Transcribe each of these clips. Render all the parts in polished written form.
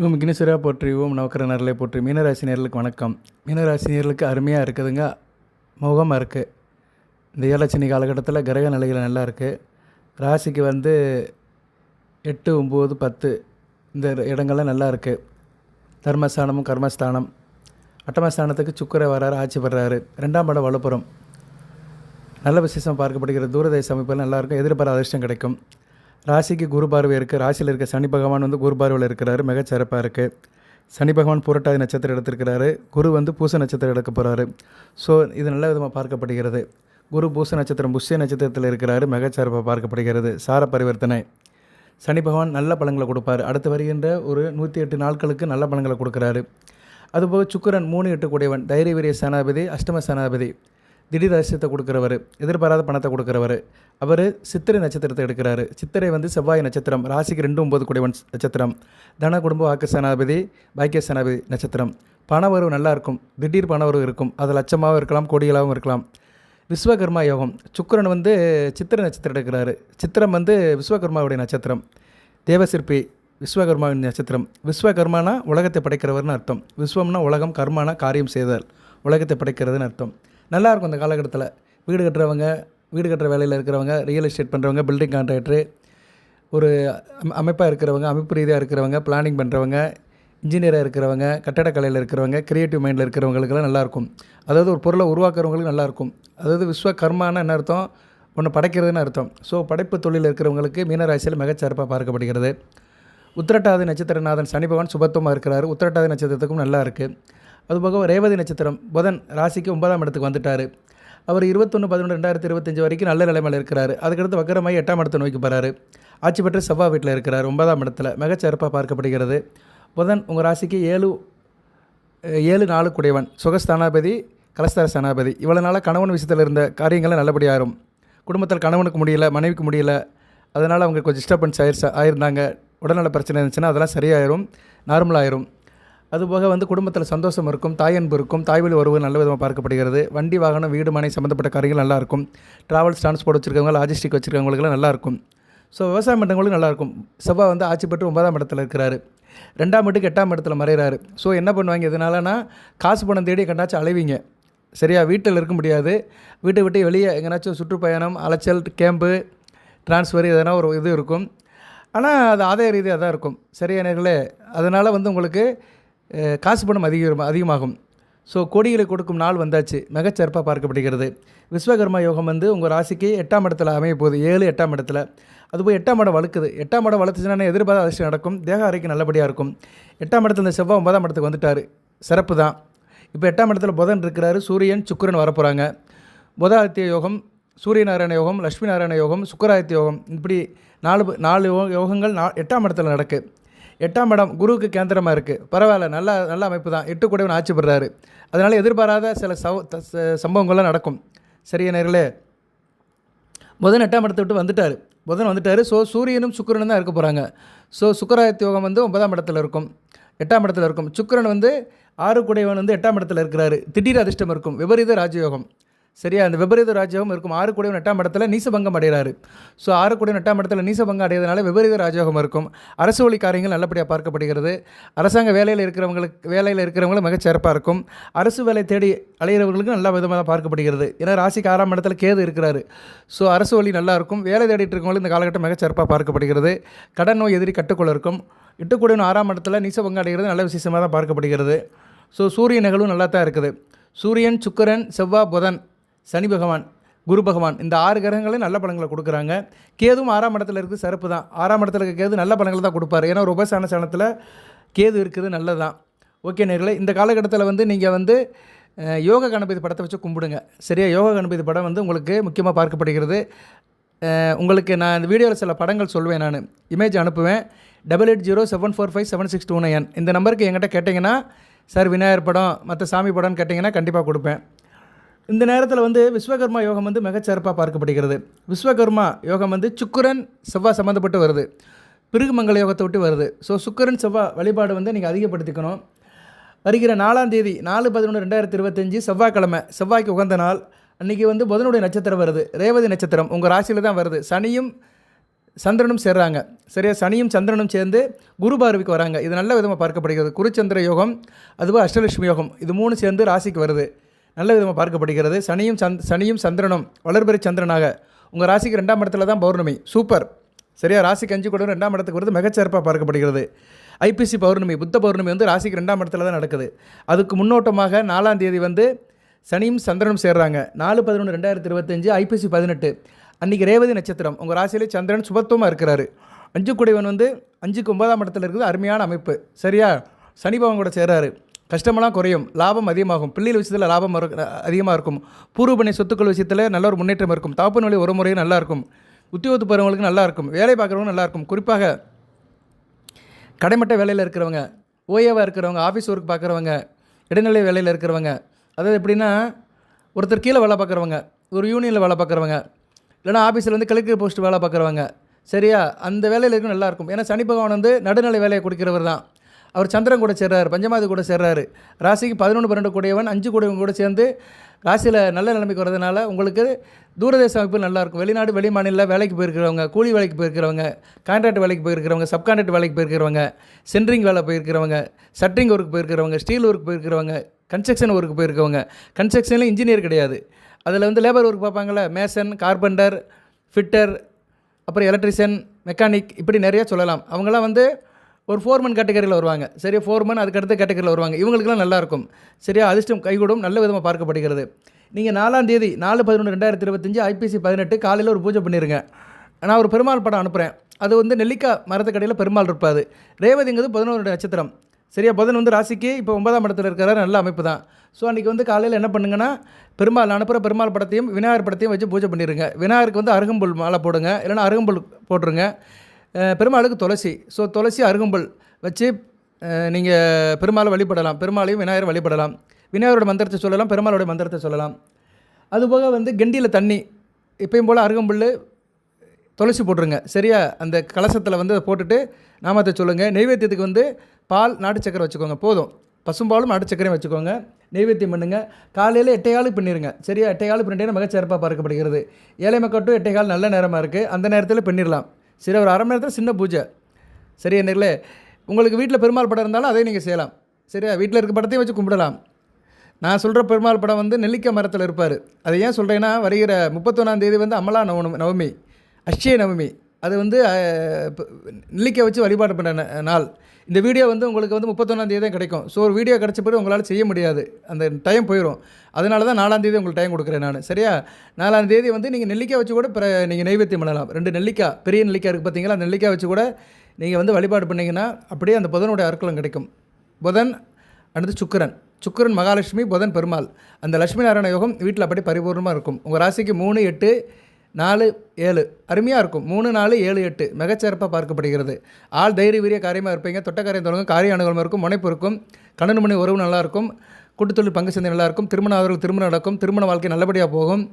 ஓம் விக்னேஸ்வரா போற்றி, ஓம் நவக்கிர நேரலை போற்றி. மீனராசி நேர்களுக்கு வணக்கம். மீனராசி நேர்களுக்கு அருமையாக இருக்குதுங்க, மோகமாக இருக்குது. இந்த ஏழச்சனி காலகட்டத்தில் கிரக நிலைகள் நல்லா இருக்குது. ராசிக்கு 8, 9, 10 இந்த இடங்கள்லாம் நல்லா இருக்குது. தர்மஸ்தானமும் கர்மஸ்தானம். அட்டமஸ்தானத்துக்கு சுக்கிர வராரு, ஆட்சி பெறாரு. 2ஆம் இடம் வலுப்புறம். நல்ல விசேஷம் பார்க்கப்படுகிற தூரதேச அமைப்புகள் நல்லாயிருக்கும். எதிர்பாராத அதிர்ஷ்டம் கிடைக்கும். ராசிக்கு குரு பார்வை இருக்குது. ராசியில் இருக்க சனி பகவான் குரு பார்வையில் இருக்கிறாரு, மிகச்சிறப்பாக இருக்குது. சனி பகவான் பூரட்டாதி நட்சத்திரம் எடுத்திருக்கிறாரு. குரு பூச நட்சத்திரம் எடுக்க போகிறாரு. ஸோ இது நல்ல விதமாக பார்க்கப்படுகிறது. குரு பூச நட்சத்திரம் புஷ்ய நட்சத்திரத்தில் இருக்கிறாரு, மிகச்சிறப்பாக பார்க்கப்படுகிறது. சார பரிவர்த்தனை. சனி பகவான் நல்ல பலன்களை கொடுப்பார். அடுத்து வருகின்ற ஒரு 108 நாட்களுக்கு நல்ல பலன்களை கொடுக்குறாரு. அதுபோக சுக்கிரன் 3-8 கூடியவன், தைரிய வீரிய சேனாபதி, அஷ்டம சேனாபதி, திடீர் அதிர்ஷ்டத்தை கொடுக்குறவர், எதிர்பாராத பணத்தை கொடுக்குறவர். அவர் சித்திரை நட்சத்திரத்தை எடுக்கிறாரு. சித்திரை செவ்வாய் நட்சத்திரம். ராசிக்கு 2-9 கூடியவன் நட்சத்திரம். தன குடும்ப வாக்கு சேனாபதி, பாக்கிய சேனாபதி நட்சத்திரம். பணவரவு நல்லா இருக்கும். திடீர் பணவரவு இருக்கும். அது லட்சமாகவும் இருக்கலாம், கோடிகளாகவும் இருக்கலாம். விஸ்வகர்மா யோகம். சுக்கிரன் சித்திரை நட்சத்திரம் எடுக்கிறாரு. சித்திரம் விஸ்வகர்மாவுடைய நட்சத்திரம். தேவசிற்பி விஸ்வகர்மாவின் நட்சத்திரம். விஸ்வகர்மானா உலகத்தை படைக்கிறவர்னு அர்த்தம். விஸ்வம்னா உலகம், கர்மானா காரியம் செய்தல், உலகத்தை படைக்கிறதுன்னு அர்த்தம். நல்லாயிருக்கும் இந்த காலகட்டத்தில். வீடு கட்டுறவங்க, வீடு கட்டுற வேலையில் இருக்கிறவங்க, ரியல் எஸ்டேட் பண்ணுறவங்க, பில்டிங் கான்ட்ராக்டரு, ஒரு அமைப்பாக இருக்கிறவங்க, அமைப்பு ரீதியாக இருக்கிறவங்க, பிளானிங் பண்ணுறவங்க, இன்ஜினியராக இருக்கிறவங்க, கட்டடக்கலையில் இருக்கிறவங்க, க்ரியேட்டிவ் மைண்டில் இருக்கிறவங்களுக்கெல்லாம் நல்லாயிருக்கும். அதாவது ஒரு பொருளை உருவாக்குறவங்களுக்கு நல்லாயிருக்கும். அதாவது விஸ்வகர்மான்னு என்ன அர்த்தம்? ஒன்று படைக்கிறதுன்னு அர்த்தம். ஸோ படைப்பு தொழில் இருக்கிறவங்களுக்கு மீனராசியில் மிகச்சிறப்பாக பார்க்கப்படுகிறது. உத்திரட்டாதி நட்சத்திரநாதன் சனி பகவான் சுபத்துவமாக இருக்கிறார். உத்திரட்டாதி நட்சத்திரத்துக்கும் நல்லா இருக்குது. அதுபோக ரேவதி நட்சத்திரம் புதன் ராசிக்கு 9ஆம் இடத்துக்கு வந்துட்டார். அவர் 21/11/2025 வரைக்கும் நல்ல நிலைமையில் இருக்கிறார். அதுக்கடுத்து வக்கரமாகி 8ஆம் இடத்தை நோக்கி போகிறாரு. ஆட்சி பெற்று செவ்வாய் வீட்டில் இருக்கிறார், 9ஆம் இடத்துல மிகச்சிறப்பாக பார்க்கப்படுகிறது. புதன் உங்கள் ராசிக்கு 7-4 குடையவன், சுகஸ்தானாபதி, கலஸ்தார ஸ்தானாபதி. இவ்வளோ நாளாக கணவன் விஷயத்தில் இருந்த காரியங்களை நல்லபடியாகும். குடும்பத்தில் கணவனுக்கு முடியல, மனைவிக்கு முடியல, அதனால் அவங்க கொஞ்சம் டிஸ்டர்பன்ஸ் ஆயிருந்தாங்க. உடல்நல பிரச்சனை இருந்துச்சுன்னா அதெல்லாம் சரியாயிரும், நார்மலாயிரும். அதுபோக குடும்பத்தில் சந்தோஷம் இருக்கும், தாயன்பு இருக்கும், தாய்வழி உறவு நல்ல விதமாக பார்க்கப்படுகிறது. வண்டி வாகனம், வீடு மனை சம்மந்தப்பட்ட காரியங்கள் நல்லாயிருக்கும். ட்ராவல்ஸ் டிரான்ஸ்போர்ட் வச்சுருக்கவங்க, லாஜிஸ்டிக் வச்சுருக்கவங்களுக்குலாம் நல்லாயிருக்கும். ஸோ விவசாயம் பண்ணுறவங்களுக்கும் நல்லாயிருக்கும். செவ்வாய் ஆட்சி பெற்று 9ஆம் இடத்துல இருக்கிறாரு. 2ஆம் வீட்டுக்கு 8ஆம் இடத்துல மறைகிறாரு. ஸோ என்ன பண்ணுவாங்க இதனாலனா, காசு பணம் தேடி கண்டாச்சும் அலைவீங்க. சரியா? வீட்டில் இருக்க முடியாது. வீட்டை விட்டு வெளியே எங்கேனாச்சும் சுற்றுப்பயணம், அலைச்சல், கேம்பு, டிரான்ஸ்ஃபர் எதனா ஒரு இது இருக்கும். ஆனால் அது ஆதாய ரீதியாக தான் இருக்கும். சரியா நேர்களே? அதனால் உங்களுக்கு காசு பணம் அதிகமாகும். ஸோ கொடிகளை கொடுக்கும் நாள் வந்தாச்சு, மிகச்சிறப்பாக பார்க்கப்படுகிறது. விஸ்வகர்மா யோகம் உங்கள் ராசிக்கு 8ஆம் இடத்துல அமைய போகுது. 7-8ஆம் இடத்துல. அதுபோய் 8ஆம் இடம் வலுக்குது. 8ஆம் இடம் வளர்த்துச்சுன்னா எதிர்பாராத அதிர்ஷ்டம் நடக்கும். தேக ஆரோக்கியம் நல்லபடியாக இருக்கும். 8ஆம் இடத்துல இந்த செவ்வாய் 9ஆம் இடத்துக்கு வந்துட்டார், சிறப்பு தான். இப்போ 8ஆம் இடத்துல புதன் இருக்கிறாரு, சூரியன் சுக்கிரன் வரப்போகிறாங்க. புதாதித்ய யோகம், சூரிய நாராயண யோகம், லட்சுமி நாராயண யோகம், சுக்கராதித்ய யோகம், இப்படி 4 யோகங்கள் 8ஆம் இடத்துல நடக்கு. 8ஆம் இடம் குருவுக்கு கேந்திரமாக இருக்குது. பரவாயில்ல, நல்ல அமைப்பு தான். 8 கூடவன் ஆட்சி பெறாரு. அதனால் எதிர்பாராத சில சம்பவங்கள்லாம் நடக்கும். சரியா நேர்களே? புதன் 8ஆம் இடத்தை விட்டு வந்துட்டார். ஸோ சூரியனும் சுக்கிரனும் தான் இருக்க போகிறாங்க. ஸோ சுக்கராதித்ய யோகம் 9ஆம் இடத்துல இருக்கும், 8ஆம் இடத்துல இருக்கும். சுக்கிரன் 6 கூடையவன் 8ஆம் இடத்துல இருக்கிறாரு. திடீர் அதிர்ஷ்டம் இருக்கும். விபரீத ராஜயோகம். சரியா? அந்த விபரீத ராஜயோகம் இருக்கும். 6 கூடையவன் 8ஆம் இடத்துல நீசபங்கம் அடைகிறாரு. ஸோ 6 கூடையவன் 8ஆம் இடத்துல நீசபங்கம் அடைகிறதுனால விபரீத ராஜயோகம் இருக்கும். அரசு வழி காரியங்கள் நல்லபடியாக பார்க்கப்படுகிறது. அரசாங்க வேலையில் இருக்கிறவங்களும் மிகச்சிறப்பாக இருக்கும். அரசு வேலை தேடி அலைகிறவர்களுக்கு நல்ல விதமாக பார்க்கப்படுகிறது. ஏன்னா ராசிக்கு 6ஆம் இடத்துல கேது இருக்கிறாரு. ஸோ அரசு வழி நல்லா இருக்கும். வேலை தேடிட்டு இருக்கவங்களுக்கு இந்த காலகட்டம் மிகச்சிறப்பாக பார்க்கப்படுகிறது. கடன் நோய் எதிரி கட்டுக்குள்ள இருக்கும். 8 கூடையவன் 6ஆம் இடத்துல நீசபங்கம் அடைகிறது நல்ல விசேஷமாக தான் பார்க்கப்படுகிறது. ஸோ சூரிய நிகழ்வும் நல்லா தான் இருக்குது. சூரியன், சுக்கிரன், செவ்வாய், புதன், சனி பகவான், குரு பகவான், இந்த 6 கிரகங்களும் நல்ல பலன்களை கொடுக்குறாங்க. கேதுவும் 6ஆம் இடத்துல இருக்குது, சிறப்பு தான். 6ஆம் இடத்துல இருக்க கேது நல்ல பலன்களை தான் கொடுப்பார். ஏன்னா ஒரு உபசான ஸ்தானத்தில் கேது இருக்குது, நல்லது தான். ஓகே நேர்களே, இந்த காலகட்டத்தில் நீங்கள் யோக கணபதி படத்தை வச்சு கும்பிடுங்க. சரியா? யோக கணபதி படம் உங்களுக்கு முக்கியமாக பார்க்கப்படுகிறது. உங்களுக்கு நான் இந்த வீடியோவில் சில படங்கள் சொல்வேன், நான் இமேஜ் அனுப்புவேன். 8807457629 இந்த நம்பருக்கு என்கிட்ட கேட்டிங்கன்னா, சார் விநாயகர் படம், மற்ற சாமி படம்னு கேட்டிங்கன்னா கண்டிப்பாக கொடுப்பேன். இந்த நேரத்தில் விஸ்வகர்மா யோகம் மிகச்சிறப்பாக பார்க்கப்படுகிறது. விஸ்வகர்மா யோகம் சுக்கிரன் செவ்வாய் சம்மந்தப்பட்டு வருது. பிருகுமங்கல யோகத்தை விட்டு வருது. ஸோ சுக்கிரன் செவ்வாய் வழிபாடு நீங்கள் அதிகப்படுத்திக்கணும். வருகிற 4ஆம் தேதி 4/11/2025 செவ்வாய்க்கிழமை, செவ்வாய்க்கு உகந்த நாள். அன்றைக்கி புதனுடைய நட்சத்திரம் வருது, ரேவதி நட்சத்திரம் உங்கள் ராசியில் தான் வருது. சனியும் சந்திரனும் சேர்றாங்க. சரியா, சனியும் சந்திரனும் சேர்ந்து குரு பார்வைக்கு வராங்க. இது நல்ல விதமாக பார்க்கப்படுகிறது. குருச்சந்திர யோகம், அதுவும் அஷ்டலட்சுமி யோகம், இது 3 சேர்ந்து ராசிக்கு வருது. நல்ல விதமாக பார்க்கப்படுகிறது. சனியும் சந்திரனும் வளர்பிறை சந்திரனாக உங்கள் ராசிக்கு 2ஆம் இடத்துல தான் பௌர்ணமி. சூப்பர். சரியா, ராசிக்கு 5 கூட 2ஆம் இடத்துக்கு வருது, மிகச்சிறப்பாக பார்க்கப்படுகிறது. ஐப்பசி பௌர்ணமி, புத்த பௌர்ணமி வந்து ராசிக்கு 2ஆம் இடத்துல தான் நடக்குது. அதுக்கு முன்னோட்டமாக 4ஆம் தேதி வந்து சனியும் சந்திரனும் சேர்றாங்க. 4/11/2025 ஐப்பசி 18 அன்றைக்கி ரேவதி நட்சத்திரம். உங்கள் ராசியிலே சந்திரன் சுபத்துவமாக இருக்கிறாரு. 5 கூடையவன் வந்து 5க்கு 9ஆம் இடத்துல இருக்குது. அருமையான அமைப்பு. சரியா, சனி பகவான் கூட சேர்றாரு. கஷ்டமெல்லாம் குறையும், லாபம் அதிகமாகும். பிள்ளைகள் விஷயத்தில் லாபம் அதிகமாக இருக்கும். பூர்வபணி சொத்துக்கள் விஷயத்தில் நல்ல ஒரு முன்னேற்றம் இருக்கும். தாப்பன் வழி ஒரு முறையும் நல்லாயிருக்கும். உத்தியோகத்து போகிறவங்களுக்கு நல்லாயிருக்கும். வேலை பார்க்குறவங்க நல்லாயிருக்கும். குறிப்பாக கடைமட்ட வேலையில் இருக்கிறவங்க, ஓஏவாக இருக்கிறவங்க, ஆஃபீஸ் ஒர்க் பார்க்குறவங்க, இடைநிலை வேலையில் இருக்கிறவங்க, அதாவது எப்படின்னா ஒருத்தர் கீழே வேலை பார்க்குறவங்க, ஒரு யூனியனில் வேலை பார்க்குறவங்க, இல்லைனா ஆஃபீஸில் வந்து கலெக்டர் போஸ்ட் வேலை பார்க்குறவங்க, சரியா, அந்த வேலையில் இருக்கும் நல்லாயிருக்கும். ஏன்னா சனி பகவான் வந்து நடுநிலை வேலையை கொடுக்கிறவர் தான். அவர் சந்திரன் கூட சேர்றாரு, பஞ்சமாதி கூட சேர்றாரு. ராசிக்கு 11/12 கூடையவன் 5 கூடையவன் கூட சேர்ந்து ராசியில் நல்ல நிலைமைக்கு வரதுனால உங்களுக்கு தூரதேச அமைப்பு நல்லாயிருக்கும். வெளிநாடு வெளி மாநில வேலைக்கு போயிருக்கிறவங்க, கூலி வேலைக்கு போயிருக்கிறவங்க, கான்ட்ராக்ட் வேலைக்கு போயிருக்கிறவங்க, சப்கான்ட்ராக்ட் வேலைக்கு போயிருக்கிறவங்க, சென்ட்ரிங் வேலை போயிருக்கிறவங்க, ஷட்டரிங் ஒர்க் போயிருக்கிறவங்க, ஸ்டீல் ஒர்க் போயிருக்கிறவங்க, கன்ஸ்ட்ரக்ஷன் ஒர்க் போயிருக்கவங்க. கன்ஸ்ட்ரக்ஷனில் இன்ஜினியர் கிடையாது, அதில் வந்து லேபர் ஒர்க் பார்ப்பாங்களே, மேசன், கார்பெண்டர், ஃபிட்டர், அப்புறம் எலக்ட்ரிஷியன், மெக்கானிக், இப்படி நிறையா சொல்லலாம். அவங்களாம் வந்து ஒரு ஃபோர்மன் கேட்டகரியில் வருவாங்க. சரியா, ஃபோர்மன் அதுக்கடுத்த கேட்டகரியில் வருவாங்க. இவங்களுக்குலாம் நல்லாயிருக்கும். சரியா, அதிர்ஷ்டம் கைகூடும், நல்ல விதமாக பார்க்கப்படுகிறது. நீங்கள் 4ஆம் தேதி 4/11/2025 ஐப்பசி 18 காலையில் ஒரு பூஜை பண்ணிடுங்க. நான் ஒரு பெருமாள் படம் அனுப்புகிறேன். அது வந்து நெல்லிக்காய் மரத்துக்கடையில் பெருமாள் இருப்பாது. ரேவதிங்கிறது 11 நட்சத்திரம். சரியா, புதன் வந்து ராசிக்கு இப்போ 9ஆம் இடத்துல இருக்கிற நல்ல அமைப்பு தான். ஸோ அன்றைக்கி வந்து காலையில் என்ன பண்ணுங்கன்னா, பெருமாள் அனுப்புகிற பெருமாள் படத்தையும் விநாயகர் படத்தையும் வச்சு பூஜை பண்ணிடுங்க. விநாயகருக்கு வந்து அருகம்புல் மாலை போடுங்க, இல்லைனா அருகம்புல் போட்டுருங்க. பெருமாளுக்கு துளசி, ஸோ துளசி அருகம்புல் வச்சு நீங்கள் பெருமாளை வழிபடலாம். பெருமாளையும் விநாயகர் வழிபடலாம். விநாயகரோட மந்திரத்தை சொல்லலாம், பெருமாளோட மந்திரத்தை சொல்லலாம். அதுபோக வந்து கெண்டியில் தண்ணி, எப்பயும் போல் அருகம்புல் துளசி போட்டுருங்க. சரியா, அந்த கலசத்தில் வந்து அதை போட்டுட்டு நாமத்தை சொல்லுங்கள். நெய்வேத்தியத்துக்கு வந்து பால் நாட்டு சக்கரை வச்சுக்கோங்க, போதும். பசும்பாலும் நாட்டு சக்கரையும் வச்சுக்கோங்க. நெய்வேத்தியம் பண்ணுங்கள். காலையில் 8:15 பண்ணிடுங்க. சரியா, 8:15 பண்ணிட்டேன்னா மிகச்சிறப்பாக பார்க்கப்படுகிறது. 7:45 to 8:15 நல்ல நேரமாக இருக்குது. அந்த நேரத்தில் பண்ணிடலாம். சரி, ஒரு அரை மணி நேரத்தில் சின்ன பூஜை. சரியா நேர்களே, உங்களுக்கு வீட்டில் பெருமாள் படம் இருந்தாலும் அதையும் நீங்கள் செய்யலாம். சரியா, வீட்டில் இருக்க படத்தையும் வச்சு கும்பிடலாம். நான் சொல்கிற பெருமாள் படம் வந்து நெல்லிக்காய் மரத்தில் இருப்பார். அதை ஏன் சொல்கிறேன்னா, வருகிற 31ஆம் தேதி வந்து அமலா நவமி, அக்ஷய நவமி. அது வந்து நெல்லிக்காய் வச்சு வழிபாடு பண்ணுற நாள். இந்த வீடியோ வந்து உங்களுக்கு வந்து 31ஆம் தேதி தான் கிடைக்கும். ஸோ ஒரு வீடியோ கிடச்ச பிறகு உங்களால் செய்ய முடியாது, அந்த டைம் போயிடும். அதனால தான் 4ஆம் தேதி உங்களுக்கு டைம் கொடுக்குறேன் நான். சரியா, 4ஆம் தேதி வந்து நீங்கள் நெல்லிக்காய் வச்சு கூட நீங்கள் நெய்வேத்தியம் பண்ணலாம். 2 நெல்லிக்காய், பெரிய நெல்லிக்காய் இருக்குது பார்த்தீங்களா, அந்த நெல்லிக்காய் வச்சு கூட நீங்கள் வந்து வழிபாடு பண்ணிங்கன்னா அப்படியே அந்த புதனுடைய அருட்களும் கிடைக்கும். புதன் அடுத்து சுக்கிரன் மகாலட்சுமி, புதன் பெருமாள். அந்த லட்சுமி நாராயண யோகம் வீட்டில் அப்படியே பரிபூர்ணமாக இருக்கும். உங்கள் ராசிக்கு 3, 8, 4, 7 அருமையாக இருக்கும். 3, 4, 7, 8 மிகச்சிறப்பாக பார்க்கப்படுகிறது. ஆள் தைரிய வீரிய காரியமாக இருப்பீங்க. தொட்ட காரியம் தொடங்கும், காரிய அனுகூலமாக இருக்கும், முனைப்பு இருக்கும், கணவன் மணி உறவு நல்லாயிருக்கும், கூட்டுத்தொழில் பங்கு சந்தை நல்லாயிருக்கும், திருமணம் ஆதரவு திருமணம் நடக்கும், திருமண வாழ்க்கை நல்லபடியாக போகும்.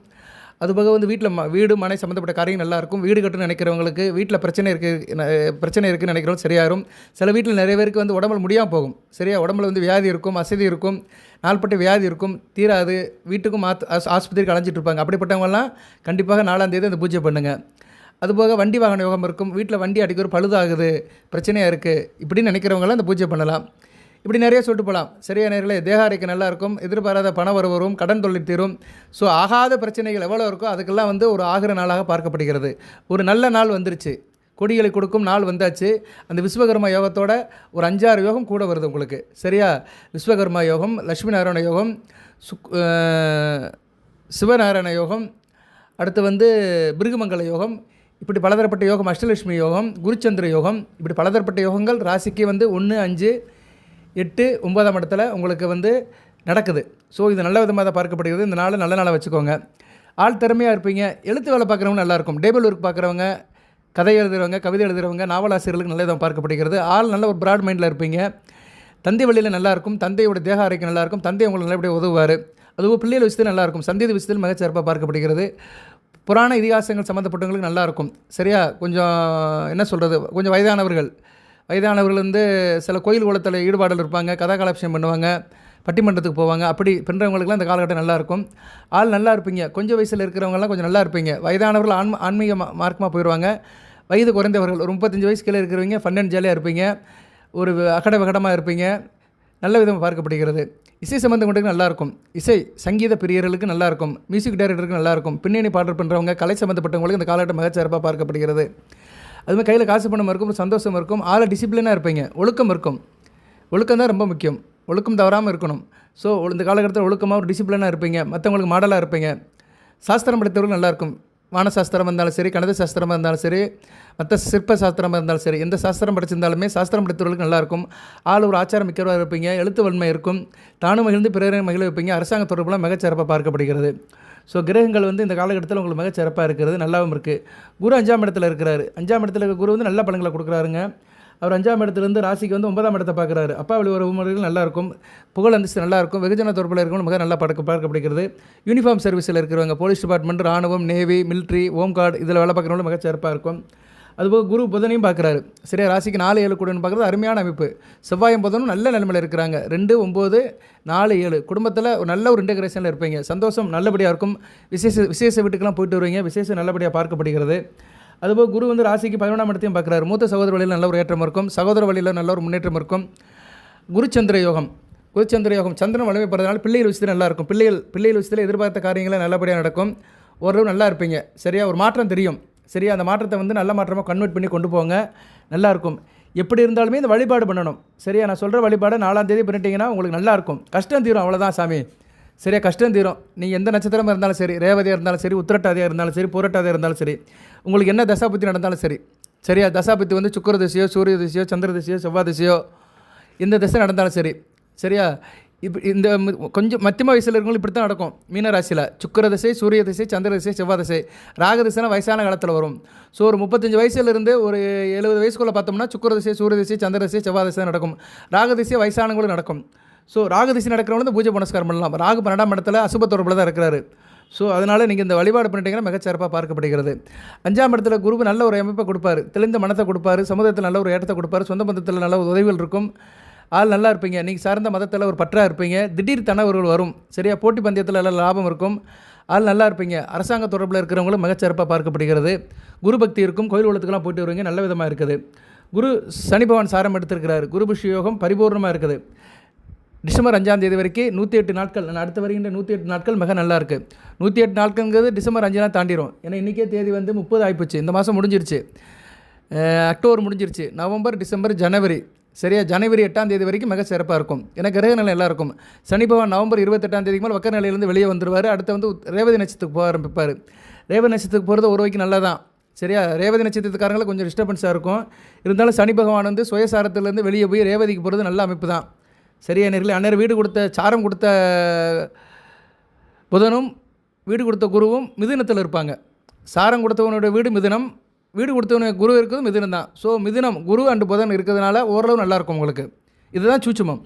அதுபோக வந்து வீட்டில் வீடு மனை சம்மந்தப்பட்ட காரியம் நல்லாயிருக்கும். வீடு கட்டுன்னு நினைக்கிறவங்களுக்கு, வீட்டில் பிரச்சனை இருக்குதுன்னு நினைக்கிறவங்க சரியாயிரும். சில வீட்டில் நிறைய பேருக்கு வந்து உடம்புல முடியாமல் போகும். சரியா, உடம்புல வந்து வியாதி இருக்கும், அசதி இருக்கும், நாள்பட்ட வியாதி இருக்கும், தீராது, வீட்டுக்கும் ஆஸ்பத்திரிக்கு அலைஞ்சிட்டு இருப்பாங்க. அப்படிப்பட்டவங்கலாம் கண்டிப்பாக 4ஆம் தேதி அந்த பூஜை பண்ணுங்கள். அதுபோக வண்டி வாகன யோகம் இருக்கும். வீட்டில் வண்டி அடிக்கடி பழுதாகுது, பிரச்சனையாக இருக்குது, இப்படின்னு நினைக்கிறவங்களாம் அந்த பூஜை பண்ணலாம். இப்படி நிறைய சொல்லிட்டு போகலாம். சரியா நேர்களே, தேக ஆரோக்கியம் நல்லாயிருக்கும், எதிர்பாராத பண வரும், கடன் தொல்லை தீரும். ஸோ ஆகாத பிரச்சனைகள் எவ்வளோ இருக்கோ அதுக்கெல்லாம் வந்து ஒரு ஆகிற நாளாக பார்க்கப்படுகிறது. ஒரு நல்ல நாள் வந்துருச்சு, கொடிகளை கொடுக்கும் நாள் வந்தாச்சு. அந்த விஸ்வகர்மா யோகத்தோட ஒரு 5-6 யோகம் கூட வருது உங்களுக்கு. சரியா, விஸ்வகர்மா யோகம், லட்சுமி நாராயண யோகம், சிவநாராயண யோகம், அடுத்து வந்து பிருகுமங்கல யோகம், இப்படி பலதரப்பட்ட யோகம், அஷ்டலட்சுமி யோகம், குருச்சந்திர யோகம், இப்படி பலதரப்பட்ட யோகங்கள் ராசிக்கு வந்து 1, 5, 8, 9ஆம் இடத்துல உங்களுக்கு வந்து நடக்குது. ஸோ இது நல்ல விதமாக தான் பார்க்கப்படுகிறது. இந்த நாள் நல்ல நாளாக வச்சுக்கோங்க. ஆள் திறமையாக இருப்பீங்க. எழுத்து வேலை பார்க்குறவங்க நல்லாயிருக்கும். டேபிள் ஒர்க் பார்க்குறவங்க, கதை எழுதுகிறவங்க, கவிதை எழுதுகிறவங்க, நாவலாசிரியர்களுக்கு நல்ல விதமாக பார்க்கப்படுகிறது. ஆள் நல்ல ஒரு ப்ராட் மைண்டில் இருப்பீங்க. தந்தை வழியில் நல்லாயிருக்கும். தந்தையோட தேக ஆரோக்கியம் நல்லாயிருக்கும். தந்தை உங்களுக்கு நல்லபடியாக உதவுவார். அதுவும் பிள்ளைகள் விஷயத்தில் நல்லாயிருக்கும். சந்தேக விஷயத்தில் மிகச்சிறப்பாக பார்க்கப்படுகிறது. புராண இதிகாசங்கள் சம்மந்தப்பட்டவங்களுக்கு நல்லாயிருக்கும். சரியா, கொஞ்சம் என்ன சொல்கிறது, கொஞ்சம் வயதானவர்கள் வந்து சில கோயில் குளத்தில் ஈடுபாடில் இருப்பாங்க, கதாகாலட்சியம் பண்ணுவாங்க, பட்டிமன்றத்துக்கு போவாங்க. அப்படி பண்ணுறவங்களுக்குலாம் இந்த காலகட்டம் நல்லாயிருக்கும். ஆள் நல்லா இருப்பீங்க. கொஞ்சம் வயசில் இருக்கிறவங்கலாம் கொஞ்சம் நல்லா இருப்பீங்க. வயதானவர்கள் ஆன்மீக மார்க்கமாக போயிடுவாங்க. வயது குறைந்தவர்கள் ஒரு 35 வயசு கீழே இருக்கிறவங்க ஃபன் அண்ட் ஜாலியாக இருப்பீங்க. ஒரு வகடமாக இருப்பீங்க. நல்ல விதமாக பார்க்கப்படுகிறது. இசை சம்மந்தம் கொண்டது நல்லாயிருக்கும். இசை சங்கீத பிரியர்களுக்கு நல்லாயிருக்கும். மியூசிக் டைரக்டருக்கு நல்லாயிருக்கும். பின்னணி பாடல் பண்ணுறவங்க கலை சம்மந்தப்பட்டவங்களுக்கு இந்த காலகட்டம் மிகச்சிறப்பாக பார்க்கப்படுகிறது. அதுமாதிரி கையில் காசு பணம் இருக்கும், சந்தோஷம் இருக்கும், ஆள டிசிப்ளினாக இருப்பீங்க. ஒழுக்கம் இருக்கும். ஒழுக்கம் தான் ரொம்ப முக்கியம். ஒழுக்கம் தவறாமல் இருக்கணும். ஸோ இந்த காலகட்டத்தில் ஒழுக்கமாக ஒரு டிசிப்ளினாக இருப்பீங்க. மற்றவங்களுக்கு மாடலாக இருப்பீங்க. சாஸ்திரம் படித்தவர்கள் நல்லாயிருக்கும். வான சாஸ்திரமாக இருந்தாலும் சரி, கணித சாஸ்திரமாக இருந்தாலும் சரி, மற்ற சிற்ப சாஸ்திரமாக இருந்தாலும் சரி, எந்த சாஸ்திரம் படிச்சிருந்தாலுமே சாஸ்திரம் படித்தவர்களுக்கு நல்லாயிருக்கும். ஆள் ஒரு ஆச்சாரம் மிக்கவராக இருப்பீங்க. எழுத்து வன்மை இருக்கும். தானும் மகிழ்ந்து பிறரை மகிழ வைப்பீங்க. அரசாங்க தொடர்புலாம் மிகச்சிறப்பாக பார்க்கப்படுகிறது. ஸோ கிரகங்கள் இந்த காலகட்டத்தில் உங்களுக்கு மிகச்சிறப்பாக இருக்கிறது. நல்லாவும் இருக்குது. குரு 5ஆம் இடத்துல இருக்கிறாரு. 5ஆம் இடத்துல இருக்க குரு நல்ல பலன்களை கொடுக்குறாருங்க. அவர் 5ஆம் இடத்துலேருந்து ராசிக்கு 9ஆம் இடத்தை பார்க்குறாரு. அப்பா வழி உறவு முறைகள் நல்லாயிருக்கும். புகழ் அந்தஸ்து நல்லாயிருக்கும். வெகுஜன தொடர்பில் இருக்கவங்க மிக நல்லா பார்க்கப்படுகிறது. யூனிஃபார்ம் சர்வீஸில் இருக்கிறவங்க, போலீஸ் டிபார்ட்மெண்ட், ராணுவம், நேவி, மிலிட்ரி, ஹோம் கார்டு இதில் வேலை பார்க்குறவங்களும் மிகச்சிறப்பாக இருக்கும். அதுபோக குரு புதனையும் பார்க்குறாரு. சரியா ராசிக்கு 4, 7 கூடன்னு பார்க்குறது அருமையான அமைப்பு. செவ்வாயும் புதனும் நல்ல நிலைமையில் இருக்கிறாங்க. 2, 9, 4, 7 குடும்பத்தில் ஒரு நல்ல ஒரு இன்டகிரேஷனில் இருப்பீங்க. சந்தோஷம் நல்லபடியாக இருக்கும். விசேஷ வீட்டுக்கெல்லாம் போயிட்டு வருவீங்க. விசேஷம் நல்லபடியாக பார்க்கப்படுகிறது. அதுபோல் குரு ராசிக்கு 11ஆம் இடத்தையும் பார்க்குறாரு. மூத்த சகோதர வழியில் நல்ல ஒரு ஏற்றம் இருக்கும். சகோதர வழியில் நல்ல ஒரு முன்னேற்றம் இருக்கும். குருச்சந்திர யோகம். சந்திரன் வலிமை பெறதுனால பிள்ளைகள் விஷயத்தில் நல்லாயிருக்கும். பிள்ளைகள் விஷயத்தில் எதிர்பார்த்த காரியங்களை நல்லபடியாக நடக்கும். ஓரளவு நல்லா இருப்பீங்க. சரியா ஒரு மாற்றம் தெரியும். சரியா அந்த மாற்றத்தை நல்ல மாற்றமாக கன்வெர்ட் பண்ணி கொண்டு போங்க. நல்லாயிருக்கும். எப்படி இருந்தாலுமே இந்த வழிபாடு பண்ணணும். சரியா நான் சொல்கிற வழிபாடு 4ஆம் தேதி பண்ணிட்டீங்கன்னா உங்களுக்கு நல்லாயிருக்கும். கஷ்டம் தீரும். அவ்வளோதான் சாமி. சரியா கஷ்டம் தீரும். நீங்கள் எந்த நட்சத்திரமாக இருந்தாலும் சரி, ரேவதியாக இருந்தாலும் சரி, உத்திரட்டாதியாக இருந்தாலும் சரி, பூரட்டாதியாக இருந்தாலும் சரி, உங்களுக்கு என்ன தசாபுத்தி நடந்தாலும் சரி. சரியா தசாபுத்தி சுக்கிர திசையோ, சூரிய திசையோ, சந்திர திசையோ, செவ்வாய் திசையோ, எந்த திசை நடந்தாலும் சரி. சரியா இப்போ இந்த கொஞ்சம் மத்தியம வயசில் இருக்கவங்களும் இப்படி தான் நடக்கும். மீனராசியில் சுக்கிர திசை, சூரிய திசை, சந்திர திசை, செவ்வாய் திசை, ராகு திசைனா வயசான காலத்தில் வரும். ஸோ ஒரு 35 வயசுலேருந்து ஒரு 70 வயசுக்குள்ளே பார்த்தோம்னா சுக்கிர திசை, சூரிய திசை, சந்திர திசை, செவ்வாய் திசை நடக்கும். ராகு திசை வயசானவங்களும் நடக்கும். ஸோ ராகு திசை நடக்கிறவங்க பூஜை புனஸ்காரம் பண்ணலாம். ராகு 12ஆம் இடத்துல அசுப தொடர்பில் தான் இருக்கிறாரு. ஸோ அதனால் நீங்கள் இந்த வழிபாடு பண்ணிட்டீங்கன்னா மிகச்சிறப்பாக பார்க்கப்படுகிறது. 5ஆம் இடத்துல குரு நல்ல ஒரு அமைப்பை கொடுப்பார். தெளிந்த மனத்தை கொடுப்பார். சமுதாயத்தில் நல்ல ஒரு ஏற்றத்தை கொடுப்பார். சொந்த பந்தத்தில் நல்ல ஒரு உதவிகள் இருக்கும். ஆள் நல்லா இருப்பீங்க. நீங்கள் சார்ந்த மதத்தில் ஒரு பற்றாக இருப்பீங்க. திடீர் தனவர்கள் வரும். சரியா போட்டி பந்தயத்தில் நல்ல லாபம் இருக்கும். ஆள் நல்லா இருப்பீங்க. அரசாங்க தொடர்பில் இருக்கிறவங்களும் மிகச்சிறப்பாக பார்க்கப்படுகிறது. குரு பக்தி இருக்கும். கோயில் உலகத்துக்கெல்லாம் போயிட்டு வருவீங்க. நல்ல விதமாக இருக்குது. குரு சனி பகவான் சாரம் எடுத்திருக்கிறார். குரு புஷ்ய யோகம் பரிபூர்ணமாக இருக்குது. டிசம்பர் 5ஆம் தேதி வரைக்கும் 108 நாட்கள். நான் அடுத்து வருகின்ற 108 நாட்கள் மிக நல்லா இருக்குது. 108 நாட்கள்ங்கிறது டிசம்பர் 5 தாண்டிடும். ஏன்னா இன்றைக்கே தேதி 30 ஆகிப்போச்சு. இந்த மாதம் முடிஞ்சிருச்சு. அக்டோபர் முடிஞ்சிருச்சு. நவம்பர், டிசம்பர், ஜனவரி. சரியா ஜனவரி 8ஆம் தேதி வரைக்கும் மிக சிறப்பாக இருக்கும். ஏன்னா கிரக நிலை எல்லாம் இருக்கும். சனி பகவான் நவம்பர் 28ஆம் தேதிக்கு மேலே வக்கர நிலையிலேருந்து வெளியே வந்துடுவார். அடுத்து ரேவதி நட்சத்திரத்துக்கு போக ஆரம்பிப்பார். ரேவதி நட்சத்திரத்துக்கு போகிறது ஒரு வரைக்கும் நல்லா தான். சரியா ரேவதி நட்சத்திரத்துக்காரங்களுக்கு கொஞ்சம் டிஸ்டர்பன்ஸாக இருக்கும். இருந்தாலும் சனி பகவான் சுயசாரத்திலேருந்து வெளியே போய் ரேவதிக்கு போகிறது நல்ல அமைப்பு தான். சரியா நேரில் அந்நேரம் வீடு கொடுத்த சாரம் கொடுத்த புதனும் வீடு கொடுத்த குருவும் மிதுனத்தில் இருப்பாங்க. சாரம் கொடுத்தவனோட வீடு மிதுனம், வீடு கொடுத்தவன குரு இருக்கிறது மிதுனம் தான். ஸோ மிதுனம் குரு அண்டு புதன் இருக்கிறதுனால ஓரளவு நல்லாயிருக்கும் உங்களுக்கு. இதுதான் சூட்சுமம்.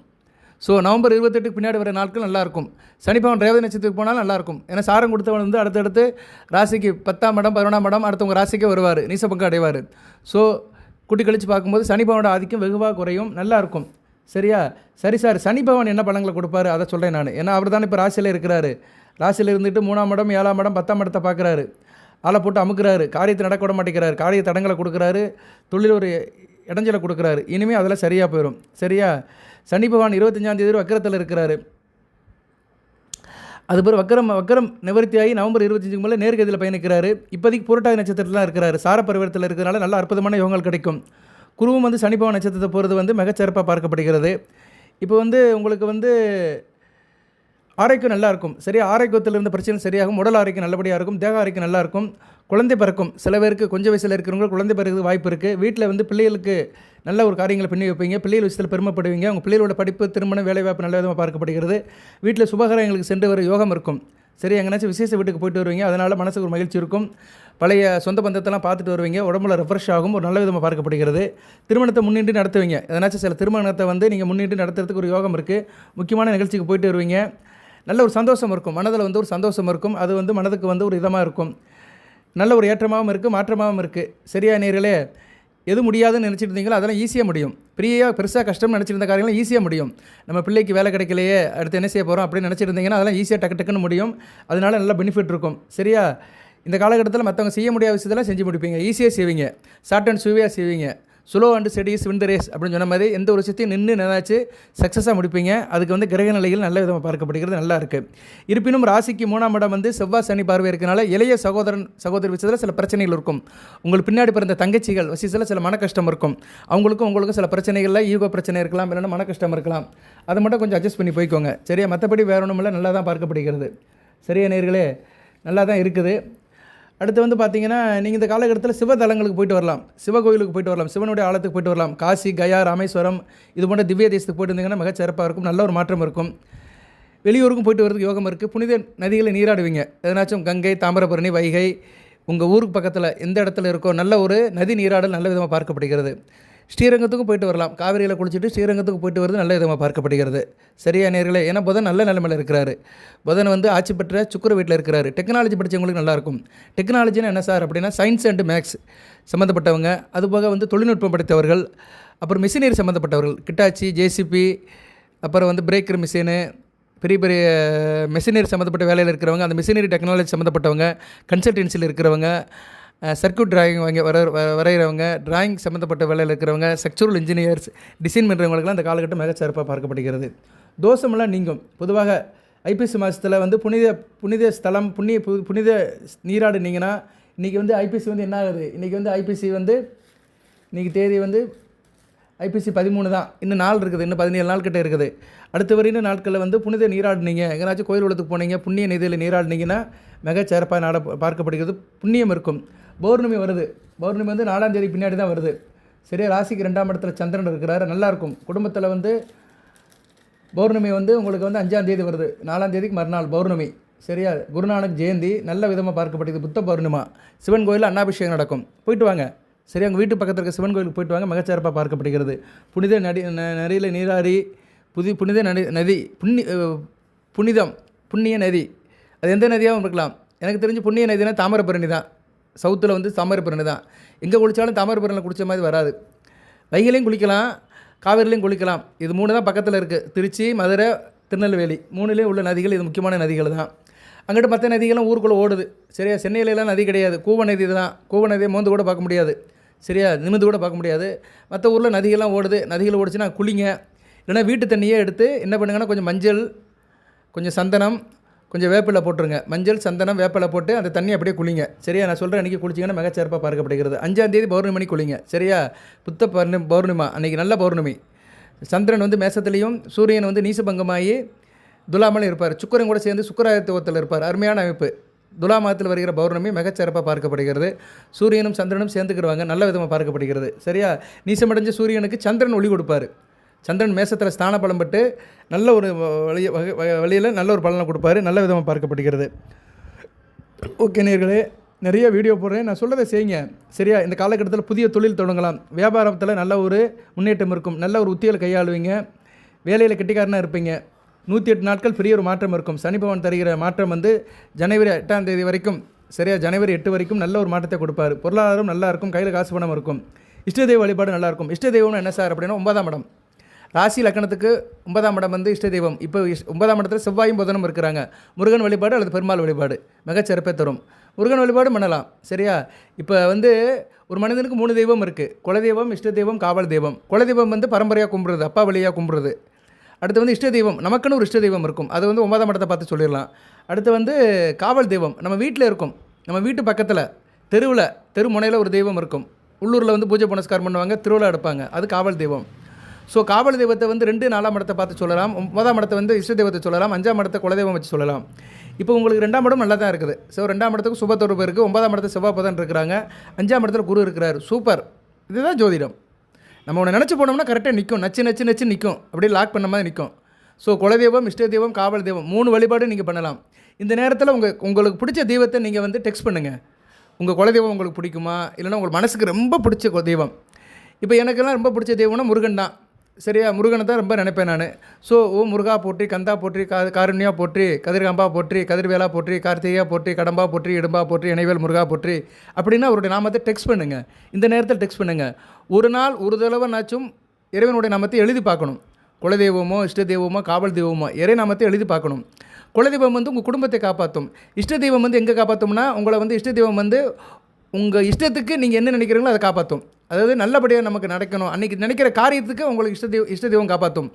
ஸோ நவம்பர் 28க்கு பின்னாடி வர நாட்கள் நல்லாயிருக்கும். சனிபவன் ரேவதி நட்சத்திரத்துக்கு போனாலும் நல்லாயிருக்கும். ஏன்னா சாரம் கொடுத்தவன் அடுத்தடுத்து ராசிக்கு 10ஆம் இடம், 11ஆம் இடம் அடுத்தவங்க ராசிக்கே வருவார். நீசப்பங்கு அடைவார். ஸோ குட்டி கழித்து பார்க்கும்போது சனிபவனோட ஆதிக்கம் வெகுவாக குறையும். நல்லாயிருக்கும். சரியா சரி சார் சனி பகவான் என்ன பலன்களை கொடுப்பாரு அதை சொல்கிறேன் நான். ஏன்னா அவர் தானே இப்போ ராசியில் இருக்கிறாரு. ராசியில் இருந்துட்டு 3ஆம் இடம், 7ஆம் இடம், 10ஆம் இடத்தை பார்க்குறாரு. ஆளை போட்டு அமுக்குறாரு. காரியத்தை நடக்க விட மாட்டேங்கிறாரு. காரிய தடங்களை கொடுக்குறாரு. தொழில் ஒரு இடைஞ்சலை கொடுக்குறாரு. இனிமேல் அதெல்லாம் சரியாக போயிடும். சரியா சனி பகவான் 25ஆம் தேதி வக்கரத்தில் இருக்கிறாரு. அதுபோல் வக்கரம் நிவர்த்தியாகி நவம்பர் 25க்கு மேலே நேர்கதியில் பயணிக்கிறாரு. இப்போதைக்கு புரட்டாதி நட்சத்திரத்தில் இருக்கிறாரு. சார பரிவர்த்தத்தில் இருக்கிறனால நல்ல அற்புதமான யோகங்கள் கிடைக்கும். குருவும் சனி பகவான் நட்சத்திரத்தை போகிறது மிகச்சிறப்பாக பார்க்கப்படுகிறது. இப்போ உங்களுக்கு ஆரோக்கியம் நல்லாயிருக்கும். சரியா ஆரோக்கியத்தில் இருந்த பிரச்சனை சரியாகும். உடல் ஆரோக்கியம் நல்லபடியாக இருக்கும். தேக ஆரோக்கியம் நல்லாயிருக்கும். குழந்தை பிறக்கும். சில பேருக்கு கொஞ்சம் வயசில் இருக்கிறவங்க குழந்தை பிறகு வாய்ப்பு இருக்குது. வீட்டில் பிள்ளைகளுக்கு நல்ல ஒரு காரியங்களை பண்ணி வைப்பீங்க. பிள்ளைகள் விஷயத்தில் பெருமைப்படுவீங்க. உங்கள் பிள்ளைகளோட படிப்பு, திருமணம், வேலைவாய்ப்பு நல்ல விதமாக பார்க்கப்படுகிறது. வீட்டில் சுபகாரியங்களுக்கு சென்று வர யோகம் இருக்கும். சரி எங்கேனாச்சும் விசேஷ வீட்டுக்கு போயிட்டு வருவீங்க. அதனால் மனசுக்கு ஒரு மகிழ்ச்சி இருக்கும். பழைய சொந்த பந்தத்தெல்லாம் பார்த்துட்டு வருவீங்க. உடம்புல ரெஃப்ரெஷ் ஆகும். ஒரு நல்ல விதமாக பார்க்கப்படுகிறது. திருமணத்தை முன்னிட்டு நடத்துவீங்க. எதனாச்சும் சில திருமணத்தை நீங்கள் முன்னிட்டு நடத்துறதுக்கு ஒரு யோகம் இருக்குது. முக்கியமான நிகழ்ச்சிக்கு போயிட்டு வருவீங்க. நல்ல ஒரு சந்தோஷம் இருக்கும். மனதில் ஒரு சந்தோஷம் இருக்கும். அது மனதுக்கு ஒரு இதமாக இருக்கும். நல்ல ஒரு ஏற்றமாகவும் இருக்குது, மாற்றமாகவும் இருக்குது. சரியா நேரிலே எது முடியாதுன்னு நினச்சிட்டு இருந்தீங்களோ அதெல்லாம் ஈஸியாக முடியும். பெருசாக கஷ்டம்னு நினச்சிருந்த காரியங்களும் ஈஸியாக முடியும். நம்ம பிள்ளைக்கு வேலை கிடைக்கலையே அடுத்து என்ன செய்ய போகிறோம் அப்படின்னு நினச்சிருந்தீங்கன்னா அதெல்லாம் ஈஸியாக டக்குன்னு முடியும். அதனால நல்ல பெனிஃபிட் இருக்கும். சரியா இந்த காலகட்டத்தில் மற்றவங்க செய்ய முடியாத விஷயத்தெல்லாம் செஞ்சு முடிப்பீங்க. ஈஸியாக செய்வீங்க. ஷார்ட் அண்ட் ஸ்வீவியாக செய்வீங்க. Slow and studies win the race அப்படின்னு சொன்ன மாதிரி எந்த ஒரு விஷயத்தையும் நின்று நினைச்சு சக்ஸஸாக முடிப்பீங்க. அதுக்கு வந்து கிரக நிலைகள் நல்ல விதமாக பார்க்கப்படுகிறது, நல்லா இருக்குது. இருப்பினும் ராசிக்கு 3ஆம் இடம் வந்து செவ்வாய் சனி பார்வை இருக்கனால இளைய சகோதரி விஷயத்தில் சில பிரச்சனைகள் இருக்கும். உங்களுக்கு பின்னாடி பிறந்த தங்கச்சிகள் விஷயத்தில் சில மன கஷ்டம் இருக்கும். உங்களுக்கும் சில பிரச்சனைகளில் ஈகோ பிரச்சனை இருக்கலாம், இல்லைன்னா மன கஷ்டம் இருக்கலாம். அதை மட்டும் கொஞ்சம் அட்ஜஸ்ட் பண்ணி போய்க்கோங்க. சரியா? மற்றபடி வேற ஒன்றும் இல்லை, நல்லா தான் பார்க்கப்படுகிறது. சரியா நேயர்களே? நல்லா தான் இருக்குது. அடுத்து வந்து பார்த்தீங்கன்னா, நீங்கள் இந்த காலகட்டத்தில் சிவதலங்களுக்கு போயிட்டு வரலாம், சிவகோயிலுக்கு போயிட்டு வரலாம், சிவனுடைய ஆலயத்துக்கு போயிட்டு வரலாம். காசி, கயா, ராமேஸ்வரம் இது போன்ற திவ்ய தேசத்துக்கு போயிட்டு இருந்தீங்கன்னா மிகச் சிறப்பாக இருக்கும், நல்ல ஒரு மாற்றம் இருக்கும். வெளியூருக்கும் போயிட்டு வரதுக்கு யோகம் இருக்குது. புனித நதிகளை நீராடுவீங்க. எதனாச்சும் கங்கை, தாமிரபரணி, வைகை உங்கள் ஊருக்கு பக்கத்தில் எந்த இடத்துல இருக்கோ நல்ல ஒரு நதி நீராடல் நல்ல விதமாக பார்க்கப்படுகிறது. ஸ்ரீரங்கத்துக்கும் போயிட்டு வரலாம். காவிரியில் குளிச்சுட்டு ஸ்ரீரங்கத்துக்கு போயிட்டு வரது நல்ல விதமாக பார்க்கப்படுகிறது. சரியா நேர்களே? ஏன்னா புதன் நல்ல நிலைமையில் இருக்கிறாரு. புதன் வந்து ஆட்சி பெற்ற சுக்கிர வீட்டில் இருக்கிறாரு. டெக்னாலஜி படித்தவங்களுக்கு நல்லாயிருக்கும். டெக்னாலஜினா என்ன சார் அப்படின்னா, சயின்ஸ் அண்ட் மேக்ஸ் சம்மந்தப்பட்டவங்க, அதுபோக வந்து தொழில்நுட்பம் படித்தவர்கள், அப்புறம் மிஷினரி சம்மந்தப்பட்டவர்கள், கிட்டாச்சி, ஜேசிபி, அப்புறம் வந்து பிரேக்கர் மிஷினு, பெரிய பெரிய மிஷினரி சம்மந்தப்பட்ட வேலையில் இருக்கிறவங்க, அந்த மிஷினரி டெக்னாலஜி சம்மந்தப்பட்டவங்க, கன்சல்டென்சியில் இருக்கிறவங்க, சர்க்யூட் டிராயிங் வரைகிறவங்க, டிராயிங் சம்மந்தப்பட்ட வேலையில் இருக்கிறவங்க, ஸ்ட்ரக்சரல் இன்ஜினியர்ஸ், டிசைன் பண்ணுறவங்களுக்குலாம் அந்த காலகட்டம் மிக சிறப்பாக பார்க்கப்படுகிறது. தோஷமெல்லாம் நீங்கும். பொதுவாக ஐப்பசி மாதத்தில் வந்து புனித ஸ்தலம், புனித நீராடுனீங்கன்னா, இன்றைக்கி வந்து ஐப்பசி வந்து என்ன ஆகுது, இன்றைக்கி வந்து ஐப்பசி வந்து இன்றைக்கி தேதி வந்து ஐப்பசி 13 தான். இன்னும் நாள் இருக்குது, இன்னும் 17 நாள் கிட்டே இருக்குது. அடுத்த வரையும் நாட்களில் வந்து புனித நீராடினீங்க, எங்கேனாச்சும் கோயில் உலகத்துக்கு போனீங்க, புண்ணிய நிதியில் நீராடினீங்கன்னா மிக சிறப்பாக பார்க்கப்படுகிறது, புண்ணியம் இருக்கும். பௌர்ணமி வருது. பௌர்ணமி வந்து 4ஆம் தேதி பின்னாடி தான் வருது. சரியா? ராசிக்கு 2ஆம் இடத்துல சந்திரன் இருக்கிறாரு, நல்லாயிருக்கும். குடும்பத்தில் வந்து பௌர்ணமி வந்து உங்களுக்கு வந்து 5ஆம் தேதி வருது, 4ஆம் தேதிக்கு மறுநாள் பௌர்ணமி. சரியா? குருநானக் ஜெயந்தி நல்ல விதமாக பார்க்கப்படுகிறது. புத்த பௌர்ணிமா. சிவன் கோயிலில் அன்னாபிஷேகம் நடக்கும், போயிட்டு வாங்க. சரி, உங்கள் வீட்டு பக்கத்தில் இருக்க சிவன் கோயிலுக்கு போயிட்டு வாங்க, மிகச்சிறப்பாக பார்க்கப்படுகிறது. புனித நதியில் நீராடி புனித நதி புண்ணிய நதி, அது எந்த நதியாகவும் இருக்கலாம். எனக்கு தெரிஞ்சு புண்ணிய நதினா தாமிரபரணி தான். சவுத்தில் வந்து தாமிரபரணி தான். எங்கே குளித்தாலும் தாமிரபரணியில் குளித்த மாதிரி வராது. வைகையிலையும் குளிக்கலாம், காவிரிலையும் குளிக்கலாம். இது 3 தான் பக்கத்தில் இருக்குது. திருச்சி, மதுரை, திருநெல்வேலி 3லேயும் உள்ள நதிகள் இது முக்கியமான நதிகள் தான். அங்கிட்ட மற்ற நதிகள்லாம் ஊருக்குள்ளே ஓடுது. சரியா? சென்னையிலலாம் நதி கிடையாது, கூவ நதி தான். கூவ நதியை மோந்து கூட பார்க்க முடியாது. சரியா? நிமிந்து கூட பார்க்க முடியாது. மற்ற ஊரில் நதிகள்லாம் ஓடுது. நதிகள் ஓடிச்சுன்னா குளிங்க. இல்லைனா வீட்டு தண்ணியே எடுத்து என்ன பண்ணுங்கன்னா, கொஞ்சம் மஞ்சள், கொஞ்சம் சந்தனம், கொஞ்சம் வேப்பிலை போட்டுருங்க. மஞ்சள், சந்தனம், வேப்பிலை போட்டு அந்த தண்ணி அப்படியே குளிங்க. சரியா? நான் சொல்கிறேன், அன்றைக்கி குளிச்சிங்கன்னா மிகச்சிறப்பாக பார்க்கப்படுகிறது. 5ஆம் தேதி பௌர்ணமி குளிங்க. சரியா? புத்த பௌர்ணிமா அன்றைக்கி நல்ல பௌர்ணமி. சந்திரன் வந்து மேசத்துலேயும், சூரியன் வந்து நீசபங்கமாகி துலாமலும் இருப்பார். சுக்கரன் கூட சேர்ந்து சுக்கராயத்துவத்தில் இருப்பார். அருமையான அமைப்பு. துலா மாதத்தில் வருகிற பௌர்ணமி மிகச்சிறப்பாக பார்க்கப்படுகிறது. சூரியனும் சந்திரனும் சேர்ந்துக்கிடுவாங்க, நல்ல விதமாக பார்க்கப்படுகிறது. சரியா? நீசமடைஞ்ச சூரியனுக்கு சந்திரன் ஒளி கொடுப்பார். சந்திரன் மேசத்தில் ஸ்தான பலம் பட்டு நல்ல ஒரு வழியில் நல்ல ஒரு பலனை கொடுப்பாரு, நல்ல விதமாக பார்க்கப்படுகிறது. ஓகே நேர்களே, நிறைய வீடியோ போடுறேன், நான் சொல்கிறத செய்யுங்க. சரியா? இந்த காலகட்டத்தில் புதிய தொழில் தொடங்கலாம். வியாபாரத்தில் நல்ல ஒரு முன்னேற்றம் இருக்கும். நல்ல ஒரு உத்திகளை கையாளுவீங்க. வேலையில் கெட்டிக்காரனாக இருப்பீங்க. 108 நாட்கள் பெரிய ஒரு மாற்றம் இருக்கும். சனி பகவான் தருகிற மாற்றம் வந்து ஜனவரி 8ஆம் தேதி வரைக்கும், சரியா? ஜனவரி 8 வரைக்கும் நல்ல ஒரு மாற்றத்தை கொடுப்பார். பொருளாதாரம் நல்லா இருக்கும், கையில் காசு பணம் இருக்கும். இஷ்ட தெய்வ வழிபாடு நல்லாயிருக்கும். இஷ்ட தெய்வம்னு என்ன சார் அப்படின்னா, 9ஆம் இடம். ராசி லக்கணத்துக்கு 9ஆம் இடம் வந்து இஷ்ட தெய்வம். இப்போ 9ஆம் இடத்துல செவ்வாயும் புதனும் இருக்கிறாங்க. முருகன் வழிபாடு அல்லது பெருமாள் வழிபாடு மிகச்சிறப்பே தரும். முருகன் வழிபாடு பண்ணலாம். சரியா? இப்போ வந்து ஒரு மனிதனுக்கு 3 தெய்வம் இருக்குது. குலதெய்வம், இஷ்ட தெய்வம், காவல் தெய்வம். குலதெய்வம் வந்து பரம்பரையாக கும்பிட்றது, அப்பா வழியாக கும்பிட்றது. அடுத்து வந்து இஷ்ட தெய்வம், நமக்குன்னு ஒரு இஷ்ட தெய்வம் இருக்கும், அது வந்து 9ஆம் இடத்தை பார்த்து சொல்லிடலாம். அடுத்து வந்து காவல் தெய்வம், நம்ம வீட்டில் இருக்கும், நம்ம வீட்டு பக்கத்தில் தெரு முனையில் ஒரு தெய்வம் இருக்கும். உள்ளூரில் வந்து பூஜை புனஸ்காரம் பண்ணுவாங்க, திருவிழா எடுப்பாங்க, அது காவல் தெய்வம். ஸோ காவல் தெய்வத்தை வந்து 2, 4ஆம் இடத்தை பார்த்து சொல்லலாம். 9ஆம் இடத்தை வந்து இஷ்ட தெய்வத்தை சொல்லலாம். 5ஆம் இடத்தை குலதெய்வம் வச்சு சொல்லலாம். இப்போ உங்களுக்கு 2ஆம் இடம் நல்லா தான் இருக்குது. ஸோ 2ஆம் இடத்துக்கு சுப தொடர்பு இருக்குது. 9ஆம் இடத்துல செவ்வாய் புதன் இருக்கிறாங்க. 5ஆம் இடத்துல குரு இருக்கிறார். சூப்பர். இதுதான் ஜோதிடம். நம்ம ஒன்று நினச்சி போனோம்னா கரெக்டாக நிற்கும், நச்சு நிற்கும், அப்படியே லாக் பண்ண மாதிரி நிற்கும். ஸோ குலதெய்வம், இஷ்ட தெய்வம், காவல் தெய்வம் 3 வழிபாடு நீங்கள் பண்ணலாம். இந்த நேரத்தில் உங்களுக்கு பிடிச்ச தெய்வத்தை நீங்கள் வந்து டெக்ஸ்ட் பண்ணுங்கள். உங்கள் குலதெய்வம் உங்களுக்கு பிடிக்குமா, இல்லைனா உங்கள் மனசுக்கு ரொம்ப பிடிச்ச தெய்வம். இப்போ எனக்கெல்லாம் ரொம்ப பிடிச்ச தெய்வம்னா முருகன் தான். சரியா? முருகனை தான் ரொம்ப நினைப்பேன் நான். ஸோ முருகா போற்றி, கந்தா போற்றி, காருண்யா போற்றி, கதிர்காம்பா போற்றி, கதிர்வேலா போற்றி, கார்த்திகையா போற்றி, கடம்பா போற்றி, இடும்பா போற்றி, இணைவேல் முருகா போற்றி அப்படின்னா அவருடைய நாமத்தை டெக்ஸ்ட் பண்ணுங்கள். இந்த நேரத்தில் டெக்ஸ்ட் பண்ணுங்கள். ஒரு நாள் ஒரு தடவைனாச்சும் இறைவனுடைய நாமத்தை எழுதி பார்க்கணும். குலதெய்வமோ, இஷ்ட தெய்வமோ, காவல் தெய்வமோ இறை நாமத்தை எழுதி பார்க்கணும். குலதெய்வம் வந்து உங்கள் குடும்பத்தை காப்பாற்றும். இஷ்ட தெய்வம் வந்து எங்கே காப்பாற்றும்னா, உங்களை வந்து இஷ்ட தெய்வம் வந்து உங்கள் இஷ்டத்துக்கு நீங்கள் என்ன நினைக்கிறீங்களோ அதை காப்பாற்றும். அதாவது நல்லபடியாக நமக்கு நடக்கணும், அன்றைக்கி நினைக்கிற காரியத்துக்கு உங்களுக்கு இஷ்ட தெய்வம் காப்பாற்றும்.